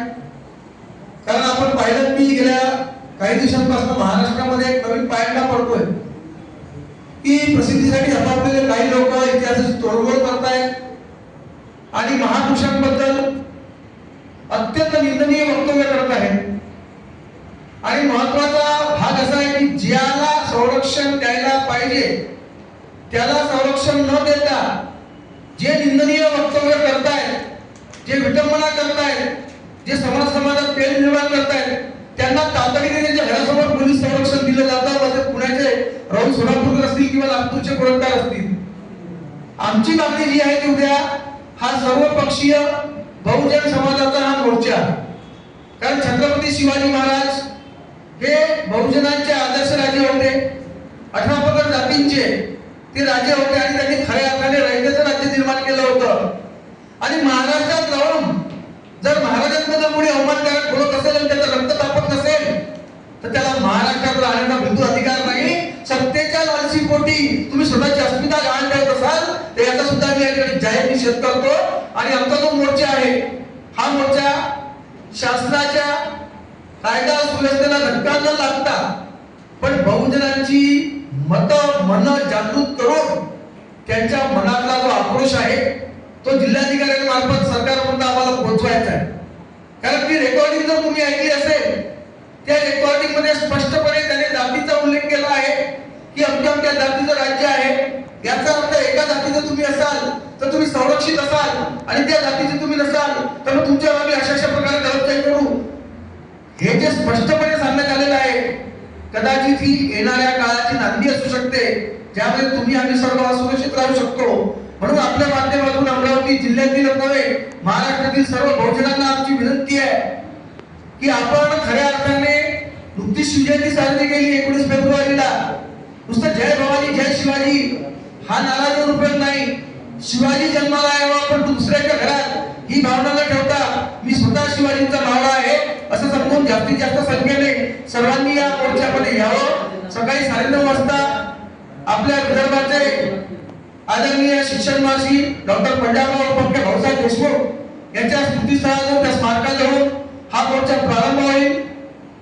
कारण आपण पाहिलं की गेल्या काही दिवसांपासून महाराष्ट्रामध्ये एक नवीन पायंडा पडतोय की प्रसिद्धीसाठी झपाटलेले काही लोक इतिहासाची तोडफोड करतायत आणि महापुरुषांबद्दल अत्यंत निंदनीय वक्तव्य करत आहेत. आणि महत्वाचा भाग असा आहे की ज्याला संरक्षण द्यायला पाहिजे त्याला संरक्षण न देता जे निंदनीय वक्तव्य करतायत, जे विटंबना करतायत, जे समाजात तेढ निर्माण करतायत, त्यांना तातडीने त्यांच्या घरासमोर पोलीस संरक्षण दिलं जातं. म्हणजे पुण्याचे राहुल सोलापूरकर असतील किंवा नागपूरचे कोळंबकर असतील. आमची मागणी जी आहे ती उद्या हा सर्वपक्षीय बहुजन समाजाचा हा मोर्चा, कारण छत्रपती शिवाजी महाराज हे बहुजनांचे आदर्श राजे होते, 18 प्रकार जातींचे ते राजे होते आणि त्यांनी खऱ्या अर्थाने रयतेचं राज्य निर्माण केलं होतं. आणि महाराष्ट्रात राहून जर महाराजांबद्दल कोणी अवमानकारक बोलत असेल आणि त्याचा रक्त तापत नसेल तर त्याला महाराष्ट्रात राहण्याचा बिलकुल अधिकार नाही. सत्तेच्या लालसीपोटी तुम्ही स्वतःची अस्मिता गहाण ठेवत असाल तर याचा सुद्धा मी याकडे जाहीर निषेध करतो. आणि आमचा जो मोर्चा आहे हा मोर्चा शासनाच्या कायदा सुव्यवस्थेला धक्का न लागता पण बहुजनांची मन जागृत करून त्यांच्या मनातला जो आक्रोश आहे तो जिल्हाधिकाऱ्यांमार्फत सरकारपर्यंत आम्हाला पोहोचवायचा आहे. कारण ती रेकॉर्डिंग जर तुम्ही ऐकली असेल, त्या रेकॉर्डिंग मध्ये स्पष्टपणे त्याने जातीचा उल्लेख केला आहे की अमक्या जातीचं राज्य आहे. याचा अर्थ एका जातीचं तुम्ही असाल तर तुम्ही संरक्षित असाल आणि त्या जातीचे तुम्ही नसाल तर मग तुमच्यावर आम्ही अशा प्रकारे दडपशाही करू. हे जे स्पष्टपणे सांगण्यात आलेलं आहे, कदाचित ही येणाऱ्या काळाची नांदी असू शकते ज्यामध्ये तुम्ही आम्ही सर्व असुरक्षित राहू शकतो. म्हणून आपल्या माध्यमातून अमरावती जिल्ह्यातील नव्हे, महाराष्ट्रातील सर्व बहुजनांना आमची विनंती आहे की आपण खऱ्या अर्थाने नुकतीच शिवजयंती साजरी केली 19 फेब्रुवारीला. नुसतं जय भवानी जय शिवाजी हा नारा देऊन उपयोग नाही. शिवाजी जन्माला यावा पण दुसऱ्याच्या घरात ही भावना न ठेवता मी स्वतः शिवाजींचा मावळा आहे असं समजून जास्तीत जास्त संख्येने सर्वांनी या मोर्चामध्ये यावं. सकाळी 9:30 वाजता आपल्या विदर्भाचे आदरणीय शिक्षण मंत्री डॉक्टर पंजाबराव पंकज भाऊसाहेब देशमुख यांच्या स्मृतीस्थळाजवळ त्या स्मारकाजवळ हा मोर्चा प्रारंभ होईल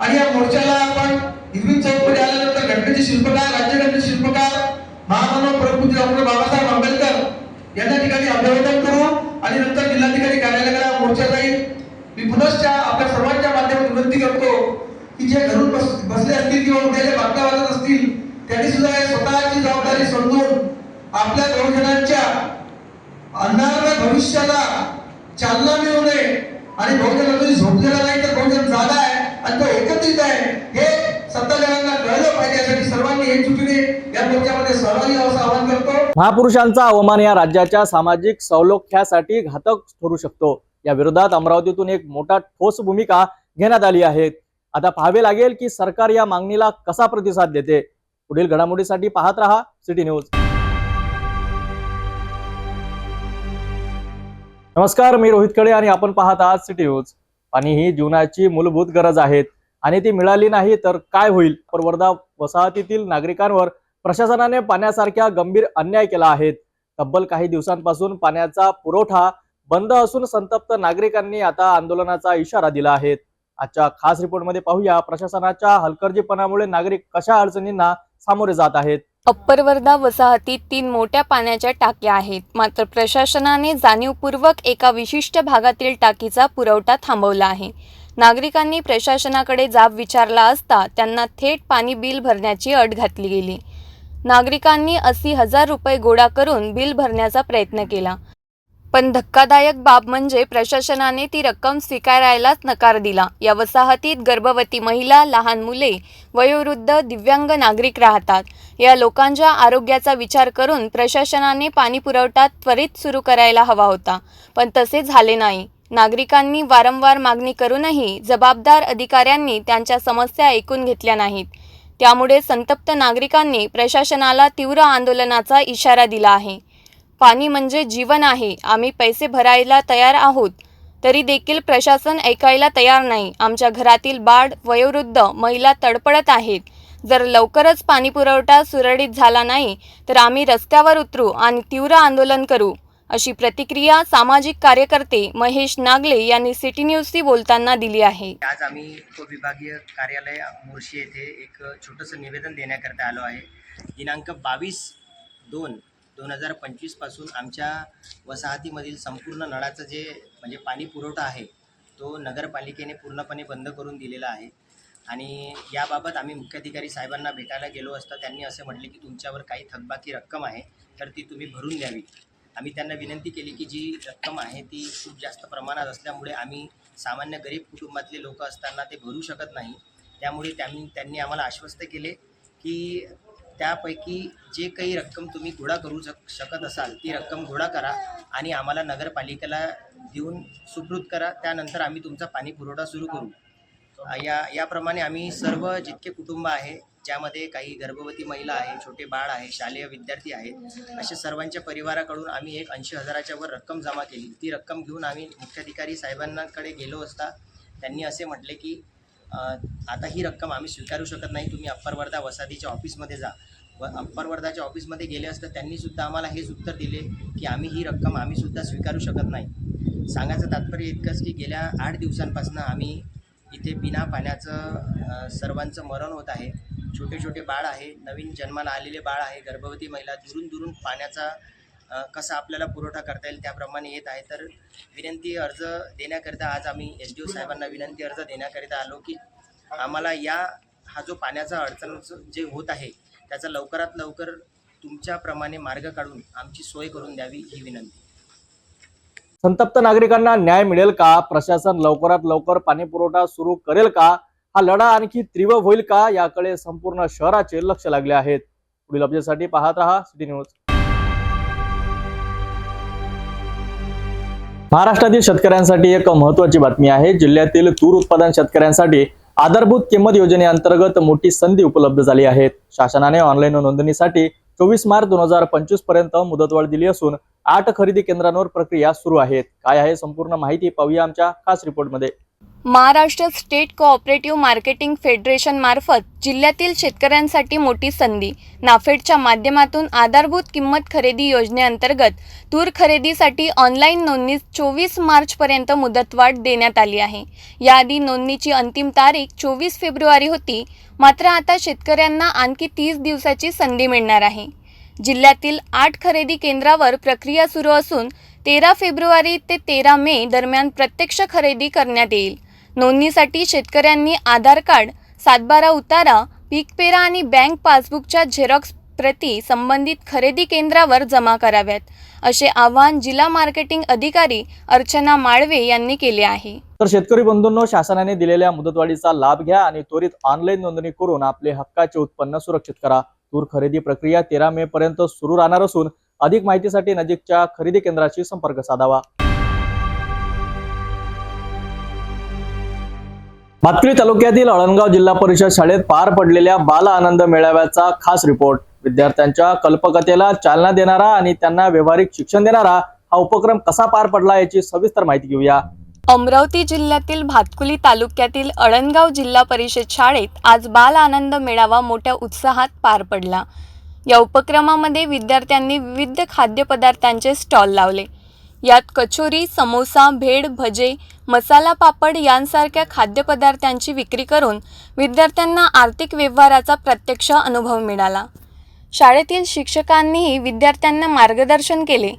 आणि या मोर्चाला आपण हिरवी चौकमध्ये आल्यानंतर घटनेचे शिल्पकार, राज्यघटनेचे शिल्पकार महामानव प्रभूजी डॉक्टर बाबासाहेब आंबेडकर यांच्या ठिकाणी अभिवादन करू आणि नंतर जिल्हाधिकारी कार्यालयाला मोर्चा जाईल. मी पुनश्च आपल्या सर्वांच्या माध्यमातून विनंती करतो की जे घरून बसले असतील किंवा उद्याच्या बातम्या वाचत असतील त्यांनी सुद्धा स्वतःची जबाबदारी समजून आपल्या बहुजनांच्या अंधारमय भविष्याला चालना मिळू नये आणि बहुजन अजून झोपलेला नाही तर बहुजन जागा आहे आणि तो एकत्रित आहे हे सत्ताधाऱ्यांना कळलं पाहिजे. यासाठी सर्वांनी एकजुटीने या मोर्चामध्ये सहभागी व्हावं असं आवाहन करतो. महापुरुषांचा अवमान या राज्याच्या सामाजिक सौलख्यासाठी घातक ठरू शकतो. या विरोधात अमरावतीतून एक मोठा ठोस भूमिका घेण्यात आली आहे. आता पाहावे लागेल की सरकार या मागणीला कसा प्रतिसाद देते. पुढील घडामोडीसाठी पाहत रहा सिटी न्यूज. नमस्कार, मी रोहित खळे आणि आपण पाहत आहात सिटी न्यूज. पाणी ही जीवनाची मूलभूत गरज आहे आणि ती मिळाली नाही तर काय होईल. परवर्धा वसाहतीतील नागरिकांवर प्रशासनाने पाण्यासारख्या गंभीर अन्याय केला आहे. तब्बल काही दिवसांपासून पाण्याचा पुरवठा बंद असून संतप्त नागरिकांनी आता आंदोलनाचा इशारा दिला आहे. आजच्या खास रिपोर्टमध्ये पाहूया प्रशासनाच्या हलगर्जीपणामुळे नागरिक कशा अडचणींना सामोरे जात आहेत. अप्पर वर्धा वसाहतीत 3 मोठ्या पाण्याच्या टाक्या आहेत. मात्र प्रशासनाने जाणीवपूर्वक एका विशिष्ट भागातील टाकीचा पुरवठा थांबवला आहे. नागरिकांनी प्रशासनाकडे जाब विचारला असता त्यांना थेट पाणी बिल भरण्याची अट घातली गेली. नागरिकांनी 80,000 रुपये गोळा करून बिल भरण्याचा प्रयत्न केला, पण धक्कादायक बाब म्हणजे प्रशासनाने ती रक्कम स्वीकारायलाच नकार दिला. या वसाहतीत गर्भवती महिला, लहान मुले, वयोवृद्ध, दिव्यांग नागरिक राहतात. या लोकांच्या आरोग्याचा विचार करून प्रशासनाने पाणी पुरवठा त्वरित सुरू करायला हवा होता, पण तसे झाले नाही. नागरिकांनी वारंवार मागणी करूनही जबाबदार अधिकाऱ्यांनी त्यांच्या समस्या ऐकून घेतल्या नाहीत. त्यामुळे संतप्त नागरिकांनी प्रशासनाला तीव्र आंदोलनाचा इशारा दिला आहे. पाणी म्हणजे जीवन आहे. आम्ही पैसे भरायला तयार आहोत तरी देखील प्रशासन ऐकायला तयार नाही. आमच्या घरातील बाळ, वयोवृद्ध महिला तडफडत आहेत. जर लवकरच पाणी पुरवठा सुरळीत झाला नाही तर आम्ही रस्त्यावर उतरू आणि तीव्र आंदोलन करू, अशी प्रतिक्रिया सामाजिक कार्यकर्ते महेश नागले यांनी सिटी न्यूजशी बोलताना दिली आहे. आज आम्ही उपविभागीय कार्यालय मोर्शी येथे एक छोटंसं निवेदन देण्याकरता आलो आहे. दिनांक 22/2/2025 पासून आमच्या वसाहतीमधील संपूर्ण नळाचं जे म्हणजे पाणी पुरवठा आहे तो नगरपालिकेने पूर्णपणे बंद करून दिलेला आहे. आणि याबाबत आम्ही मुख्याधिकारी साहेबांना भेटायला गेलो असता त्यांनी असे म्हटले की तुमच्यावर काही थकबाकी रक्कम आहे तर ती तुम्ही भरून द्यावी. आम्ही त्यांना विनंती केली की जी रक्कम आहे ती खूप जास्त प्रमाणात असल्यामुळे आम्ही सामान्य गरीब कुटुंबातले लोक असताना ते भरू शकत नाही. त्यामुळे त्यांनी आम्हाला आश्वस्त केले की त्यापैकी जे काही रक्कम तुम्ही गोळा करू शकत असाल ती रक्कम गोळा करा आणि आम्हाला नगरपालिकेला देऊन सुपूर्द करा. त्यानंतर आम्ही तुमचा पाणी पुरवठा सुरू करू. याप्रमाणे आम्ही सर्व जितके कुटुंब आहे ज्यामध्ये काही गर्भवती महिला आहे, छोटे बाळ आहे, शालेय विद्यार्थी आहेत, अशा सर्वांच्या परिवाराकडून आम्ही एक 80,000च्या वर रक्कम जमा केली. ती रक्कम घेऊन आम्ही मुख्याधिकारी साहेबांकडे गेलो असता त्यांनी असे म्हटले की आता ही रक्कम आम्ही स्वीकारू शकत नाही, तुम्ही अप्पर वर्धा वसाहतीच्या ऑफिसमध्ये जा. अप्पर वर्धाच्या ऑफिसमध्ये गेले असता त्यांनीसुद्धा आम्हाला हेच उत्तर दिले की ही रक्कम आम्हीसुद्धा स्वीकारू शकत नाही. सांगायचं तात्पर्य इतकंच की गेल्या 8 दिवसांपासून आम्ही इथे बिना पाण्याचं सर्वांचं मरण होत आहे. छोटे छोटे बाळ आहे, नवीन जन्माला आलेले बाळ आहे, गर्भवती महिला दुरून पाण्याचा कसा आपल्याला पुरवठा करता येईल त्याप्रमाणे येत आहे. तर विनंती अर्ज देण्याकरिता आज आम्ही SDO साहेबांना विनंती अर्ज देण्याकरिता आलो की आम्हाला हा जो पाण्याचा अडचण जे होत आहे त्याचा लवकरात लवकर तुमच्याप्रमाणे मार्ग काढून आमची सोय करून द्यावी ही विनंती. संतप्त नागरिकांना न्याय मिळेल का? प्रशासन लवकरात लवकर पाणी पुरवठा सुरू करेल का? हा लढा आणखी तीव्र होईल का? याकडे संपूर्ण शहराचे लक्ष लागले आहेत. पुढील अपडेटसाठी पाहत रहा सिटी न्यूज. महाराष्ट्रातील शेतकऱ्यांसाठी एक महत्त्वाची बातमी आहे. जिल्ह्यातील तूर उत्पादन शेतकऱ्यांसाठी आधारभूत किंमत योजनेअंतर्गत मोठी संधी उपलब्ध झाली आहे. शासनाने ऑनलाईन नोंदणीसाठी 24 मार्च 2025 पर्यंत मुदतवाढ दिली असून 8 खरेदी केंद्रांवर प्रक्रिया सुरू आहे. काय आहे संपूर्ण माहिती पाहूया आमच्या खास रिपोर्टमध्ये. Maharashtra state cooperative marketing federation मार्फत जिल्ह्यातील शेतकऱ्यांसाठी मोठी संधी. नाफेडच्या माध्यमातून आधारभूत किंमत खरेदी योजनेअंतर्गत तूर खरेदीसाठी ऑनलाईन नोंदणीस 24 मार्चपर्यंत मुदतवाढ देण्यात आली आहे. याआधी नोंदणीची अंतिम तारीख 24 फेब्रुवारी होती. मात्र आता शेतकऱ्यांना आणखी 30 दिवसाची संधी मिळणार आहे. जिल्ह्यातील 8 खरेदी केंद्रावर प्रक्रिया सुरू असून 13 फेब्रुवारी ते 13 मे दरम्यान प्रत्यक्ष खरेदी करण्यात येईल. नोंदणीसाठी शेतकऱ्यांनी आधार कार्ड, 7/12 उतारा, पीक पेरा आणि बँक पासबुकच्या झेरॉक्स प्रती संबंधित खरेदी केंद्रावर जमा कराव्यात, असे आवाहन जिल्हा मार्केटिंग अधिकारी अर्चना माळवे यांनी केले आहे. तर शेतकरी बंधूंनो, शासनाने दिलेल्या मुदतवाढीचा लाभ घ्या आणि त्वरित ऑनलाईन नोंदणी करून आपले हक्काचे उत्पन्न सुरक्षित करा. तूर खरेदी प्रक्रिया 13 मे पर्यंत सुरू राहणार असून अधिक माहितीसाठी नजीकच्या खरेदी केंद्राशी संपर्क साधावा. भातकुली तालुक्यातील अळणगाव जिल्हा परिषद शाळेत पार पडलेल्या बाल आनंद मेळाव्याचा खास रिपोर्ट. विद्यार्थ्यांच्या कल्पकतेला चालना देणारा आणि त्यांना व्यावहारिक शिक्षण देणारा हा उपक्रम कसा पार पडला याची सविस्तर माहिती घेऊया. अमरावती जिल्ह्यातील भातकुली तालुक्यातील अळणगाव जिल्हा परिषद शाळेत आज बाल आनंद मेळावा मोठ्या उत्साहात पार पडला. या उपक्रमामध्ये विद्यार्थ्यांनी विविध खाद्यपदार्थांचे स्टॉल लावले. यात कचोरी, समोसा, भेळ, भजे, मसाला पापड यांसारख्या खाद्यपदार्थांची विक्री करून विद्यार्थ्यांना आर्थिक व्यवहाराचा प्रत्यक्ष अनुभव मिळाला. शाळेतील शिक्षकांनीही विद्यार्थ्यांना मार्गदर्शन केले.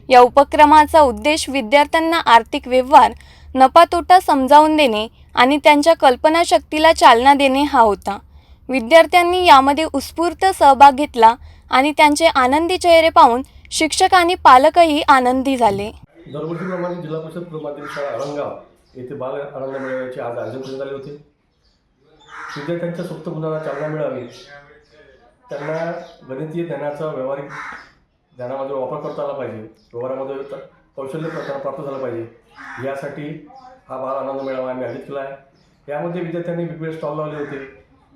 या उपक्रमाचा उद्देश विद्यार्थ्यांना आर्थिक व्यवहार, नफा तोटा समजावून देणे आणि त्यांच्या कल्पनाशक्तीला चालना देणे हा होता. विद्यार्थ्यांनी यामध्ये उत्स्फूर्त सहभाग घेतला आणि त्यांचे आनंदी चेहरे पाहून शिक्षक आणि पालकही आनंदी झाले. दरवर्षीप्रमाणे जिल्हा परिषद माध्यमिक शाळा अळणगाव येथे बाल आनंद मेळाव्याचे आज आयोजन करण्यात आले होते. विद्यार्थ्यांच्या सुप्त गुणांना चालना मिळावी, त्यांना गणितीय ज्ञानाचा व्यावहारिक ज्ञानामध्ये वापर करता आला पाहिजे, व्यवहारामध्ये कौशल्य प्राप्त झालं पाहिजे, यासाठी हा बाल आनंद मेळावा आम्ही आयोजित केला आहे. यामध्ये विद्यार्थ्यांनी वेगवेगळे स्टॉल लावले होते.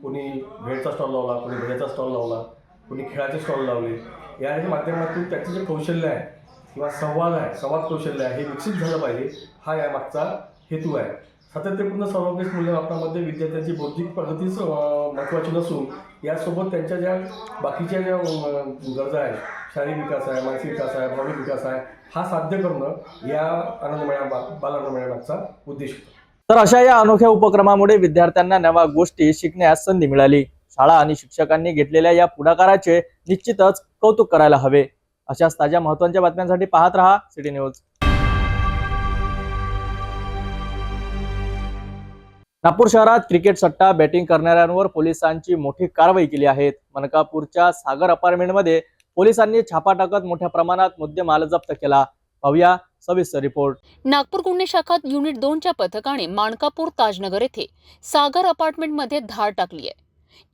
कोणी भेळचा स्टॉल लावला, कोणी भज्याचा स्टॉल लावला, कोणी खेळाचे स्टॉल लावले. याच्या माध्यमातून त्याचे जे कौशल्य आहे किंवा संवाद कौशल्य आहे हे विकसित झालं पाहिजे, हा यामागचा हेतू आहे. सातत्यपूर्ण सर्वोपदेश मूल्यमापनामध्ये विद्यार्थ्यांची बौद्धिक प्रगतीच महत्त्वाची नसून यासोबत त्यांच्या ज्या बाकीच्या ज्या गरजा आहेत, शारीरिक विकास आहे, मानसिक विकास आहे, भावनिक विकास आहे, हा साध्य करणं या बाल आनंद मेळाव्याचा उद्देश होता. तर अशा या अनोख्या उपक्रमामुळे विद्यार्थ्यांना नव्या गोष्टी शिकण्यास संधी मिळाली. शाळा आणि शिक्षकांनी घेतलेल्या या पुढाकाराचे निश्चितच कौतुक करायला हवे. अशाच ताज्या महत्त्वाच्या बातम्यांसाठी पाहत रहा सिटी न्यूज. नागपूर शहरात क्रिकेट सट्टा बॅटिंग करणाऱ्यांवर पोलिसांची मोठी कारवाई केली आहे. मनकापूरच्या सागर अपार्टमेंटमध्ये पोलिसांनी छापा टाकत मोठ्या प्रमाणात मुद्देमाल जप्त केला. पाहूया सविस्तर रिपोर्ट. नागपूर गुन्हे शाखा युनिट 2च्या पथकाने माणकापूर ताजनगर येथे सागर अपार्टमेंटमध्ये धाड टाकली आहे.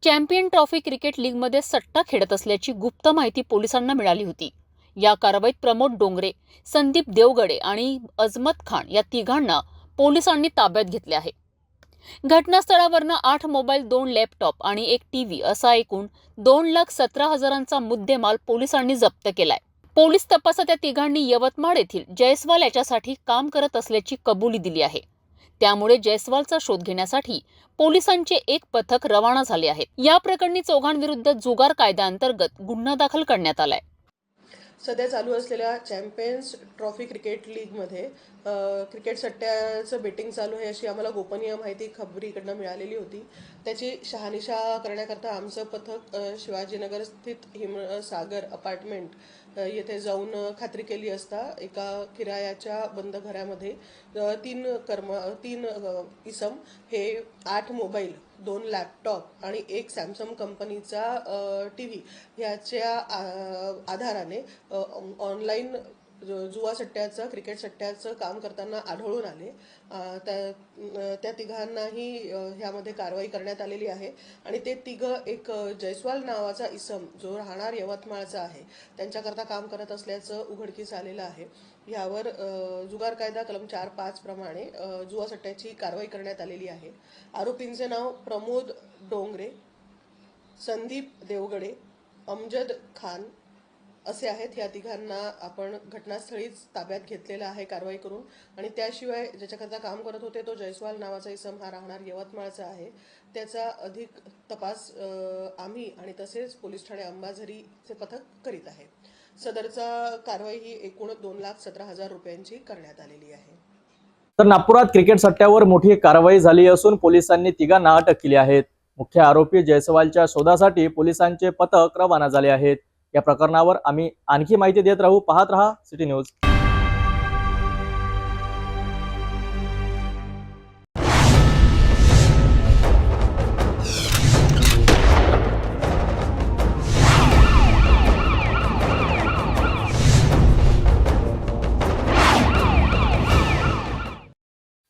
चॅम्पियन ट्रॉफी क्रिकेट लीगमध्ये सट्टा खेळत असल्याची गुप्त माहिती पोलिसांना मिळाली होती. या कारवाईत प्रमोद डोंगरे, संदीप देवगडे आणि अजमत खान या तिघांना पोलिसांनी ताब्यात घेतले आहे. घटनास्थळावरनं 8 मोबाईल, 2 लॅपटॉप आणि 1 टीव्ही असा एकूण 2,17,000चा मुद्देमाल पोलिसांनी जप्त केलाय. पोलीस तपासात या तिघांनी यवतमाळ येथील जयस्वाल याच्यासाठी काम करत असल्याची कबुली दिली आहे. त्यामुळे जयस्वालचा शोध घेण्यासाठी पोलिसांचे एक पथक रवाना झाले आहे. या प्रकरणी चौघांविरुद्ध जुगार कायद्याअंतर्गत गुन्हा दाखल करण्यात आलाय. सध्या चालू असलेल्या चॅम्पियन्स ट्रॉफी क्रिकेट लीगमध्ये क्रिकेट सट्ट्याचं बेटिंग चालू आहे अशी आम्हाला गोपनीय माहिती खबरीकडनं मिळालेली होती. त्याची शहानिशा करण्याकरता आमचं पथक शिवाजीनगर स्थित सागर अपार्टमेंट येथे जाऊन खात्री केली असता एका किरायाच्या बंद घरामध्ये तीन इसम हे 8 मोबाईल, 2 लॅपटॉप आणि एक सॅमसंग कंपनीचा TV ह्याच्या आधाराने ऑनलाईन जुवा सट्ट्याचं, क्रिकेट सट्ट्याचं काम करताना आढळून आले. त्या तिघांनाही ह्यामध्ये कारवाई करण्यात आलेली आहे आणि ते तिघं एक जयस्वाल नावाचा इसम जो राहणार यवतमाळचा आहे त्यांच्याकरता काम करत असल्याचं उघडकीस आलेलं आहे. यावर जुगार कायदा कलम 4(5) प्रमाणे जुवा सट्ट्याची कारवाई करण्यात आलेली आहे. आरोपींचे नाव प्रमोद डोंगरे, संदीप देवगडे, अमजद खान असे आहेत. या तिघांना आपण घटनास्थळीच ताब्यात घेतलेला आहे कारवाई करून. आणि त्याशिवाय ज्याच्याकरता काम करत होते तो जयस्वाल नावाचा इसम हा राहणार यवतमाळचा आहे. त्याचा अधिक तपास आम्ही आणि तसेच पोलीस ठाणे अंबाझरीचे पथक करीत आहे. सदरचा कारवाई ही एकूण 2,17,000 रुपयांची करण्यात आलेली आहे. तर नागपुरात क्रिकेट सट्ट्यावर मोठी कारवाई झाली असून पोलिसांनी तिघांना अटक केली आहे. मुख्य आरोपी जयस्वालच्या शोधासाठी पोलिसांचे पथक रवाना झाले आहेत. या प्रकरणावर आम्ही आणखी माहिती देत राहू. पाहत रहा सिटी न्यूज.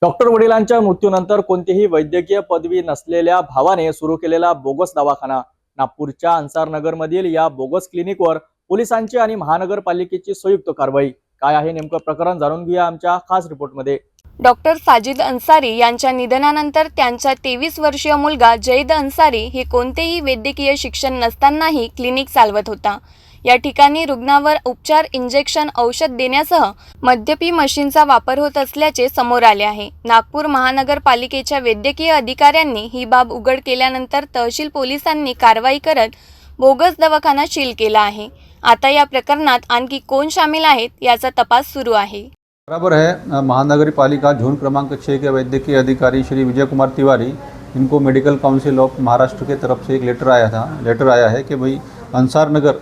डॉक्टर वडिलांच्या मृत्यूनंतर कोणतीही वैद्यकीय पदवी नसलेल्या भावाने सुरू केलेला बोगस दवाखाना. नागपूरच्या अन्सारनगरमधील या बोगस क्लिनिकवर पोलिसांची आणि महानगरपालिकेची संयुक्त कारवाई. काय आहे नेमकं प्रकरण जाणून घेऊया आमच्या खास रिपोर्टमध्ये. डॉक्टर साजिद अन्सारी यांच्या निधनानंतर त्यांचा 23 वर्षीय मुलगा जैद अन्सारी हे कोणतेही वैद्यकीय शिक्षण नसतानाही क्लिनिक चालवत होता. या ठिकाणी रुग्णावर उपचार, इंजेक्शन, औषध देण्यासह मद्यपी मशीनचा वापर होत असल्याचे समोर आले आहे. नागपूर महानगरपालिकेच्या वैद्यकीय अधिकाऱ्यांनी ही बाब उघड केल्यानंतर तहसील पोलिसांनी कारवाई करत बोगस दवाखाना सील केला आहे. आता या प्रकरणात आणखी कोण सामील आहेत याचा तपास सुरू आहे. बराबर है, महानगरपालिका झोन क्रमांक 6 के वैद्यकीय अधिकारी श्री विजय कुमार तिवारी, इनको मेडिकल काउंसिल ऑफ महाराष्ट्र के तरफ से एक लेटर आया है कि भाई अंसार नगर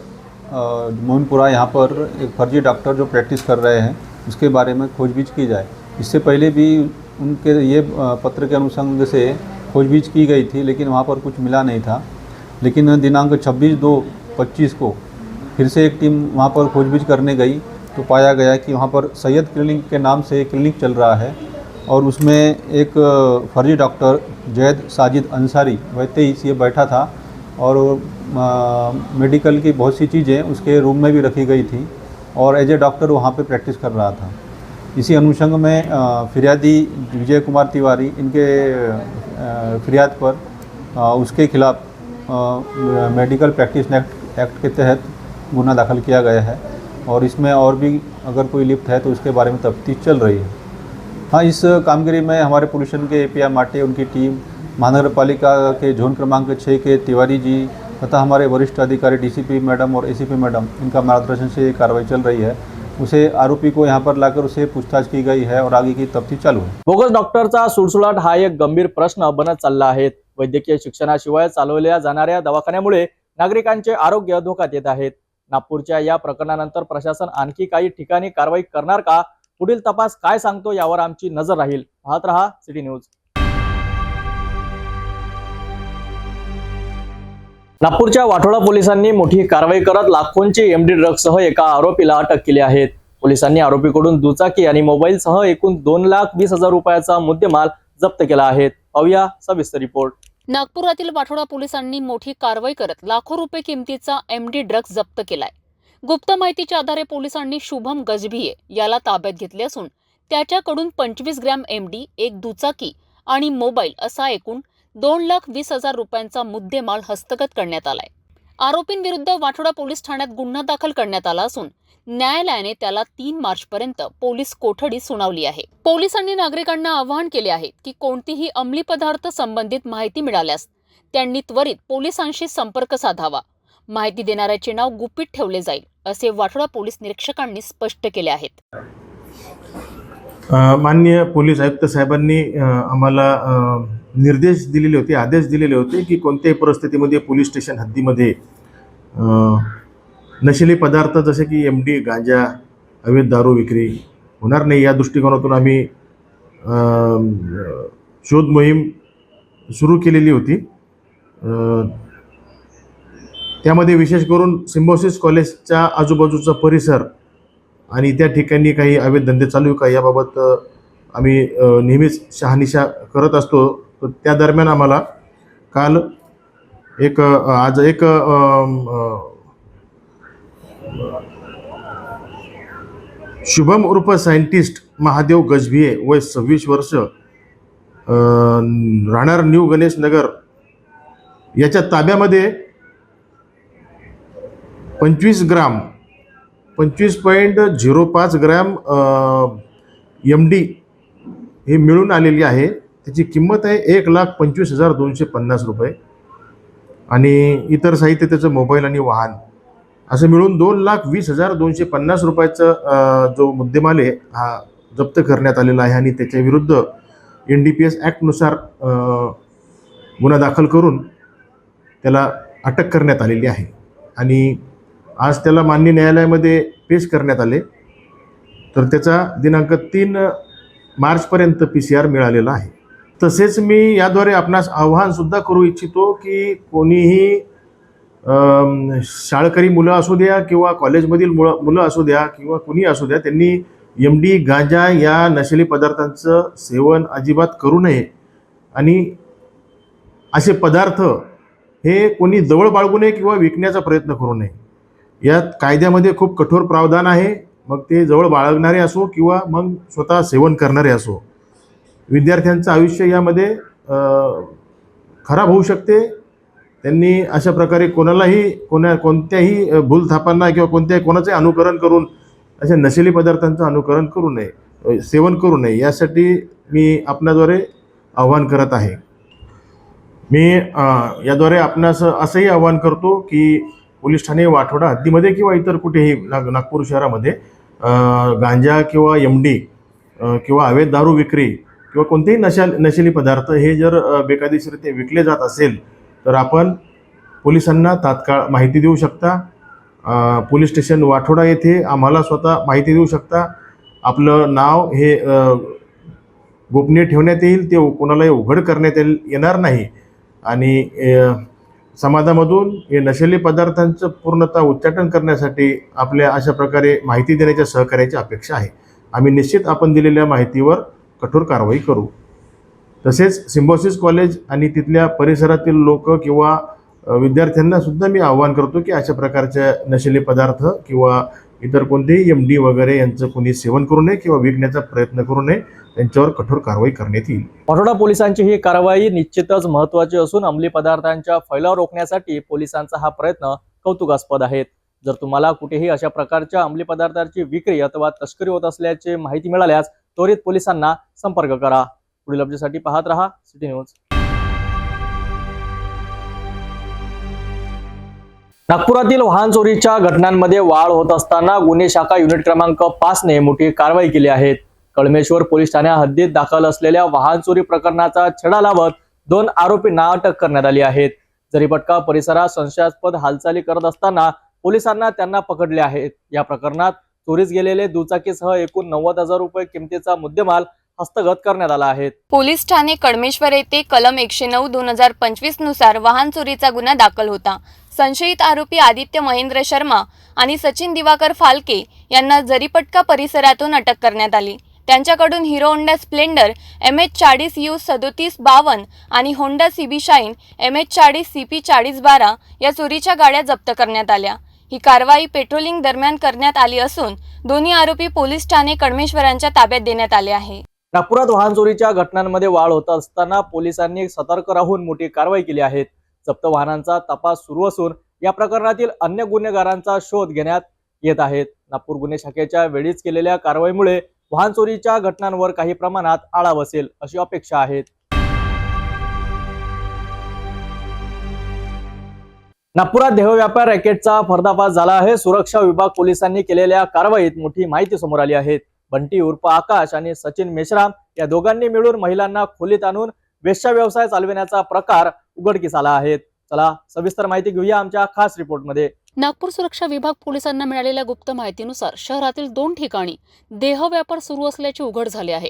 मोइनपुरा यहाँ पर एक फर्जी डॉक्टर जो प्रैक्टिस कर रहे हैं उसके बारे में खोजबीज की जाए. इससे पहले भी उनके ये पत्र के अनुसंग से खोजबीज की गई थी, लेकिन वहाँ पर कुछ मिला नहीं था. लेकिन दिनांक 26/2/25 को फिर से एक टीम वहाँ पर खोजबीज करने गई तो पाया गया कि वहाँ पर सैयद क्लिनिक के नाम से एक क्लिनिक चल रहा है और उसमें एक फर्जी डॉक्टर जैद साजिद अंसारी वह 23 ये बैठा था और मेडिकल की बहुत सी चीज़ें उसके रूम में भी रखी गई थी और एज ए डॉक्टर वहाँ पे प्रैक्टिस कर रहा था. इसी अनुषंग में फिरियादी विजय कुमार तिवारी, इनके फिरियाद पर उसके खिलाफ मेडिकल प्रैक्टिस एक्ट के तहत गुना दाखिल किया गया है और इसमें और भी अगर कोई लिप्त है तो उसके बारे में तफ्तीश चल रही है. हाँ, इस कामगिरी में हमारे पुलिस के API माटे, उनकी टीम, महानगरपालिका के झोन क्रमांक 6 के तिवारी जी तथा हमारे वरिष्ठ अधिकारी DCP मैडम और ACP मैडम, इनका मार्गदर्शन से ये कार्रवाई चल रही है. उसे आरोपी को यहाँ पर लाकर उसे पूछताछ की गई है और आगे की तफ्तीश चालू है. बोगस डॉक्टरचा सुळसुळाट हा एक गंभीर प्रश्न बनत चालला आहे. वैद्यकीय शिक्षणाशिवाय चालवल्या जाणाऱ्या दवाखान्यामुळे नागरिकांचे आरोग्य धोक्यात येत आहेत. नागपूरच्या या प्रकरणानंतर प्रशासन आणखी काही ठिकाणी कारवाई करणार का? पुढील तपास काय सांगतो यावर आमची नजर राहील. पाहत रहा सिटी न्यूज. नागपूरच्या वाठोडा पोलिसांनी मोठी कारवाई करत लाखोंची MD ड्रग्जसह एका आरोपीला अटक केली आहे. पोलिसांनी आरोपीकडून दुचाकी आणि मोबाईलसह एकूण 2,20,000 रुपयाचा मुद्देमाल जप्त केला आहे. पाहूया सविस्तर रिपोर्ट. नागपुरातील वाठोडा पोलिसांनी मोठी कारवाई करत लाखो रुपये किमतीचा MD ड्रग्ज जप्त केलाय. गुप्त माहितीच्या आधारे पोलिसांनी शुभम गजभिये याला ताब्यात घेतले असून त्याच्याकडून 25 ग्रॅम MD, एक दुचाकी आणि मोबाईल असा एकूण 2,20,000 रुपयांचा मुद्देमाल हस्तगत करण्यात आलाय. आरोपींविरुद्ध वाठोडा पोलीस ठाण्यात गुन्हा दाखल करण्यात आला असून न्यायालयाने त्याला 3 मार्चपर्यंत पोलीस कोठडी सुनावली आहे. पोलिसांनी नागरिकांना आवाहन केले आहे की कोणतीही अंमली पदार्थ संबंधित माहिती मिळाल्यास त्यांनी त्वरित पोलिसांशी संपर्क साधावा. माहिती देणाऱ्याचे नाव गुपित ठेवले जाईल असे वाठोडा पोलीस निरीक्षकांनी स्पष्ट केले आहेत. माननीय पोलीस आयुक्त साहेबांनी आम्हाला निर्देश दिलेले होते, आदेश दिलेले होते की कोणत्याही परिस्थितीमध्ये पोलीस स्टेशन हद्दीमध्ये नशिली पदार्थ जसे की MD, गांजा, अवैध दारू विक्री होणार नाही या दृष्टिकोनातून आम्ही शोध मोहीम सुरू केलेली होती. त्यामध्ये विशेष करून सिम्बॉयसिस कॉलेजच्या आजूबाजूचा परिसर आणि त्या ठिकाणी काही अवैध धंदे चालू आहे का याबाबत आम्ही नेहमीच शहानिशा करत असतो. तर त्या दरम्यान आम्हाला काल आज एक शुभम उर्फ सायंटिस्ट महादेव गजभिये वय 26 वर्ष राहणार न्यू गणेश नगर याच्या ताब्यामध्ये 25.05 ग्रॅम MD हे मिळून आलेली आहे. त्याची किंमत आहे 1,25,250 रुपये आणि इतर साहित्य त्याचं मोबाईल आणि वाहन असं मिळून 2,20,250 रुपयाचा जो मुद्देमाल आहे हा जप्त करण्यात आलेला आहे आणि त्याच्या विरुद्ध NDPS ॲक्टनुसार गुन्हा दाखल करून त्याला अटक करण्यात आलेली आहे आणि आज त्याला मान्य न्यायालयामध्ये पेश करण्यात आले. तर त्याचा दिनांक 3 मार्चपर्यंत PCR मिळालेला आहे. तसेच मी याद्वारे आपणास आव्हानसुद्धा करू इच्छितो की कोणीही शाळकरी मुलं असू द्या किंवा कॉलेजमधील मुलं असू द्या किंवा कुणी असू द्या, त्यांनी MD, गांजा या नशिली पदार्थांचं सेवन अजिबात करू नये आणि असे पदार्थ हे कोणी जवळ बाळगू नये किंवा विकण्याचा प्रयत्न करू नये. यात कायद्यामध्ये खूप कठोर प्रावधान आहे, मग ते जवळ बाळगणारे असो किंवा मग स्वतः सेवन करणारे असो. विद्यार्थ्यांचं आयुष्य यामध्ये खराब होऊ शकते. त्यांनी अशा प्रकारे कोणत्याही भूलथापांना किंवा कोणाचे अनुकरण करून अशा नशिली पदार्थांचं अनुकरण करू नये, सेवन करू नये यासाठी मी आपणाद्वारे आव्हान करत आहे. मी याद्वारे आपणास असंही आव्हान करतो की पोलीस ठाणे वाठोडा हद्दीमध्ये किंवा इतर कुठेही नागपूर शहरामध्ये गांजा किंवा MD किंवा अवैध दारू विक्री किंवा कोणतेही नशिली पदार्थ हे जर बेकायदेशीररित्या विकले जात असेल तर आपण पोलिसांना तात्काळ माहिती देऊ शकता. पोलीस स्टेशन वाठोडा येथे आम्हाला स्वतः माहिती देऊ शकता. आपलं नाव हे गोपनीय ठेवण्यात येईल, ते कोणालाही उघड करण्यात येणार नाही आणि समाजामधून हे नशिली पदार्थांचं पूर्णतः उच्चाटन करण्यासाठी आपल्या अशा प्रकारे माहिती देण्याच्या सहकार्याची अपेक्षा आहे. आम्ही निश्चित आपण दिलेल्या माहितीवर कठोर कारवाई करू. तसेच सिम्बॉयसिस कॉलेज आणि तिथल्या परिसरातील लोक किंवा विद्यार्थ्यांना सुद्धा मी आवाहन करतो की अशा प्रकारच्या नशिली पदार्थ किंवा इतर कोणतेही MD वगैरे यांचं कोणी सेवन करू नये किंवा विकण्याचा प्रयत्न करू नये, त्यांच्यावर कठोर कारवाई करण्यात येईल. वाठोडा पोलिसांची ही कारवाई निश्चितच महत्त्वाची असून अंमली पदार्थांच्या फैलाव रोखण्यासाठी पोलिसांचा हा प्रयत्न कौतुकास्पद आहे. जर तुम्हाला कुठेही अशा प्रकारच्या अंमली पदार्थांची विक्री अथवा तस्करी होत असल्याची माहिती मिळाल्यास त्वरित पोलिसांना संपर्क करा. पुढील अपडेटसाठी पाहत रहा सिटी न्यूज. नागपुरातील वाहन चोरीच्या घटनांमध्ये वाढ होत असताना गुन्हे शाखा युनिट क्रमांक 5 ने मोठी कारवाई केली आहे. कळमेश्वर पोलीस ठाण्या हद्दीत दाखल असलेल्या वाहन चोरी प्रकरणाचा छडा लावत 2 आरोपींना अटक करण्यात आली आहे. जरीपटका परिसरात संशयास्पद हालचाली करत असताना पोलिसांना त्यांना पकडले आहेत. या प्रकरणात चोरीस गेलेले दुचाकीसह एकूण 90,000 रुपये किमतीचा मुद्देमाल हस्तगत करण्यात आला आहे. पोलीस ठाणे कळमेश्वर येथे कलम 109/2025 नुसार वाहन चोरीचा गुन्हा दाखल होता. संशयित आरोपी आदित्य महेंद्र शर्मा आणि सचिन दिवाकर फालके यांना जरीपटका परिसरातून अटक करण्यात आली. त्यांच्याकडून हिरो होंडा स्प्लेंडर MH40U 3752 आणि Honda CB shine MH40 CP 4012 या चोरीच्या गाड्या जप्त करण्यात आल्या. ही कारवाई पेट्रोलिंग दरम्यान करण्यात आली असून दोन्ही आरोपी पोलीस ठाणे कळमेश्वरांच्या ताब्यात देण्यात आले आहे. नागपुरात वाहन चोरीच्या घटनांमध्ये वाढ होत असताना पोलिसांनी सतर्क राहून मोठी कारवाई केली आहे. जप्त वाहनांचा तपास सुरू असून या प्रकरणातील अन्य गुन्हेगारांचा शोध घेण्यात येत आहेत. नागपूर गुन्हे शाखेच्या वेळीच केलेल्या कारवाईमुळे वाहन चोरीच्या घटनांवर काही प्रमाणात आळा बसेल अशी अपेक्षा आहे. नागपुरात देह व्यापार रॅकेटचा पर्दाफाश झाला आहे. सुरक्षा विभाग पोलिसांनी केलेल्या कारवाईत मोठी माहिती समोर आली आहे. बंटी उर्फ आकाश आणि सचिन मेश्राम या दोघांनी मिळून महिलांना खोलीत आणून वेश्या व्यवसाय चालविण्याचा प्रकार उघडकीस आला आहे. चला सविस्तर माहिती घेऊया आमच्या खास रिपोर्टमध्ये. नागपूर सुरक्षा विभाग पोलिसांना मिळालेल्या गुप्त माहितीनुसार शहरातील 2 ठिकाणी देह व्यापार सुरू असल्याचे उघड झाले आहे.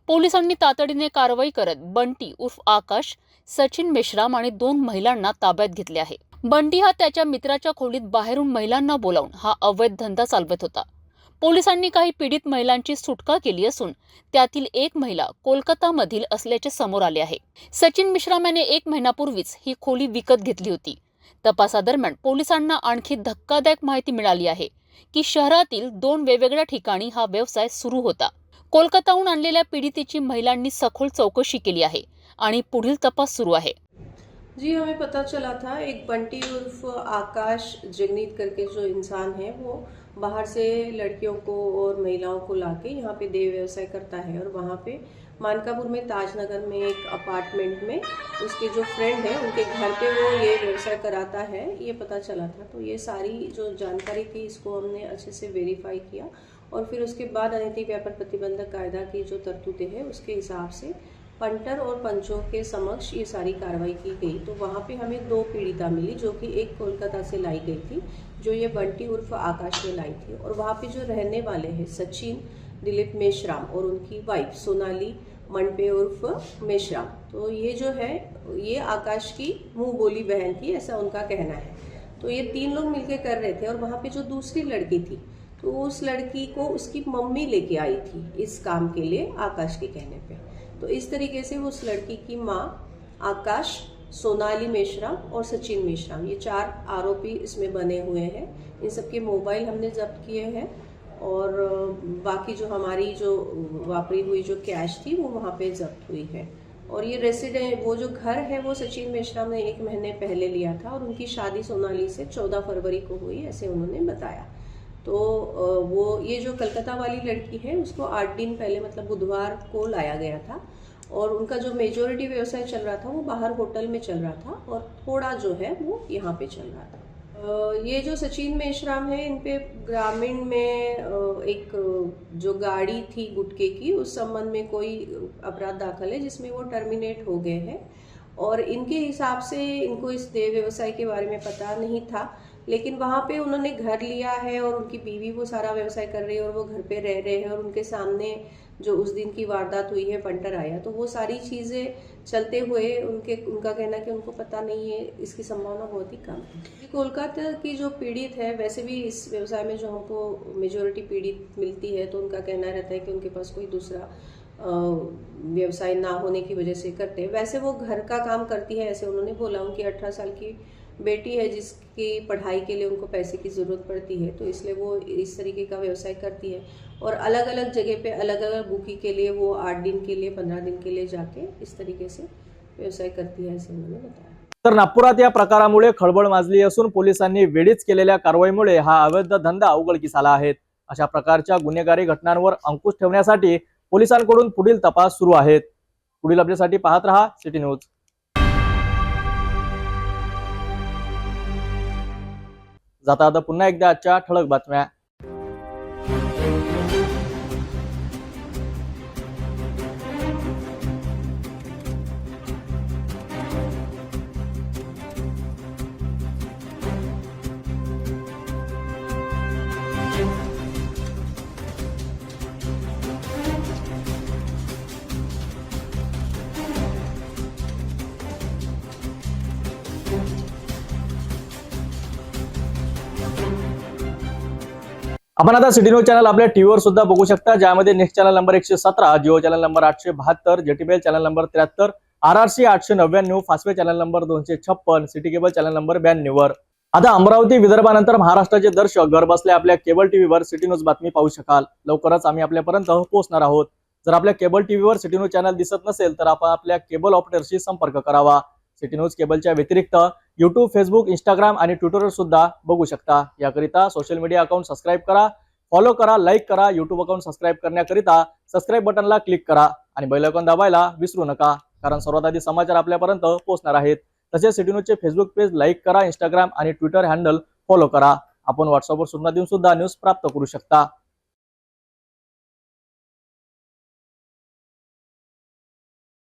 पोलिसांनी तातडीने कारवाई करत बंटी उर्फ आकाश, सचिन मेश्राम आणि 2 महिलांना ताब्यात घेतले आहे. बंटी हा त्याच्या मित्राच्या खोलीत बाहेरून महिलांना बोलावून हा अवैध धंदा चालवत होता. पोलिसांनी काही पीडित महिलांची सुटका केली असून त्यातील एक महिला कोलकातामधील असल्याचे समोर आले आहे. सचिन मेश्राम याने 1 महिन्यापूर्वीच ही खोली विकत घेतली होती. तपासादरम्यान पोलिसांना आणखी धक्कादायक माहिती मिळाली आहे की शहरातील 2 वेगवेगळ्या ठिकाणी हा व्यवसाय सुरू होता. कोलकाताहून आणलेल्या पीडितेची महिलांनी सखोल चौकशी केली आहे आणि पुढील तपास सुरू आहे. जी हमें पता चला था एक बंटी उर्फ आकाश जगनीत करके जो इंसान है वो बाहर से लड़कियों को और महिलाओं को लाके यहाँ पे देह व्यवसाय करता है और वहाँ पे मानकापुर में ताजनगर में एक अपार्टमेंट में उसके जो फ्रेंड है उनके घर पे वो ये व्यवसाय कराता है, ये पता चला था. तो ये सारी जो जानकारी थी इसको हमने अच्छे से वेरीफाई किया और फिर उसके बाद अनैतिक व्यापार प्रतिबंधक कायदा की जो तरतूदें हैं उसके हिसाब से पंटर और पंचों के समक्ष ये सारी कार्रवाई की गई. तो वहाँ पे हमें 2 पीड़िता मिली जो कि एक कोलकाता से लाई गई थी, जो ये बंटी उर्फ आकाश ने लाई थी. और वहाँ पे जो रहने वाले हैं सचिन दिलीप मेश्राम और उनकी वाइफ सोनाली मनपे उर्फ मेश्राम, तो ये जो है ये आकाश की मुंह बोली बहन थी, ऐसा उनका कहना है. तो ये 3 लोग मिलकर कर रहे थे. और वहाँ पे जो दूसरी लड़की थी तो उस लड़की को उसकी मम्मी लेके आई थी इस काम के लिए आकाश के कहने पे. तो इस तरीके से उस लड़की की माँ, आकाश, सोनाली मेश्राम और सचिन मेश्राम, ये 4 आरोपी इसमें बने हुए हैं. इन सबके मोबाइल हमने जब्त किए हैं और बाकी जो हमारी जो वापरी हुई जो कैश थी वो वहाँ पे जब्त हुई है. और ये रेसिडेंट वो जो घर है वो सचिन मेश्राम ने 1 महीने पहले लिया था और उनकी शादी सोनाली से 14 फरवरी को हुई, ऐसे उन्होंने बताया. तो वो ये जो कलकत्ता वाली लड़की है उसको 8 दिन पहले मतलब बुधवार को लाया गया था और उनका जो मेजॉरिटी व्यवसाय चल रहा था वो बाहर होटल में चल रहा था और थोड़ा जो है वो यहाँ पे चल रहा था. ये जो सचिन मेश्राम है इन पे ग्रामीण में एक जो गाड़ी थी गुटके की उस संबंध में कोई अपराध दाखिल है जिसमें वो टर्मिनेट हो गए हैं. और इनके हिसाब से इनको इस देह व्यवसाय के बारे में पता नहीं था, लेकिन वहाँ पे उन्होंने घर लिया है और उनकी बीवी वो सारा व्यवसाय कर रही है और वो घर पे रह रहे हैं और उनके सामने जो उस दिन की वारदात हुई है पंटर आया, तो वो सारी चीज़ें चलते हुए उनका कहना कि उनको पता नहीं है, इसकी संभावना बहुत ही कम है. कोलकाता की जो पीड़ित है वैसे भी इस व्यवसाय में जो हमको मेजॉरिटी पीड़ित मिलती है तो उनका कहना रहता है कि उनके पास कोई दूसरा व्यवसाय ना होने की वजह से करते हैं. वैसे वो घर का काम करती है ऐसे उन्होंने बोला. उनकी 18 साल की बेटी है जिसकी पढ़ाई के लिए उनको पैसे की ज़रूरत पड़ती है, तो इसलिए वो इस तरीके का व्यवसाय करती है. और अलग अलग जगह पे अलग अलग बुकी के लिए वो 8 दिन के लिए 15 दिन के लिए जाके इस तरीके से व्यवसाय करती है, ऐसे उन्होंने बताया. तर नागपुरात या प्रकारामुळे खळबळ माजली असून पोलिसांनी वेळीच केलेल्या कारवाईमुळे हा अवैध धंदा उघडकीस आला आहे. अशा प्रकारच्या गुन्हेगारी घटनांवर अंकुश ठेवण्यासाठी पोलिसांकडून पुढील तपास सुरू आहेत. पुढील अपडेटसाठी पाहत रहा सिटी न्यूज. जाता आता पुन्हा एकदा आजच्या ठळक बातम्या. आपण आता सिटी न्यूज चॅनल आपल्या टीव्हीवर सुद्धा बघू शकता, ज्यामध्ये next channel number 117, Jio channel number 872, JTBL channel number 73, RRC 899, Fastway channel number 256, city cable channel number 92 वर. आता अमरावती विदर्भानंतर महाराष्ट्राचे दर्शक घर बसल्या आपल्या केबल टीव्हीवर सिटी न्यूज बातमी पाहू शकाल. लवकरच आम्ही आपल्यापर्यंत पोहोचणार आहोत. जर आपल्या केबल टीव्हीवर सिटी न्यूज चॅनल दिसत नसेल तर आपण आपल्या केबल ऑपरेटरशी संपर्क करावा. सिटी न्यूज केबलच्या व्यतिरिक्त YouTube, फेसबुक, इंस्टाग्राम आणि ट्विटरवर सुद्धा बघू शकता. याकरिता सोशल मीडिया अकाउंट सबस्क्राईब करा, फॉलो करा, लाईक करा. YouTube अकाउंट सबस्क्राईब करण्याकरिता सबस्क्राईब बटनला क्लिक करा आणि बेल आयकॉन दाबायला विसरू नका, कारण सर्वात आधी समाचार आपल्यापर्यंत पोहोचणार आहेत. तसेच सिटी न्यूजचे फेसबुक पेज लाईक करा, इंस्टाग्राम आणि ट्विटर हँडल फॉलो करा. आपण व्हॉट्सअपवर सूचना देऊन सुद्धा न्यूज प्राप्त करू शकता.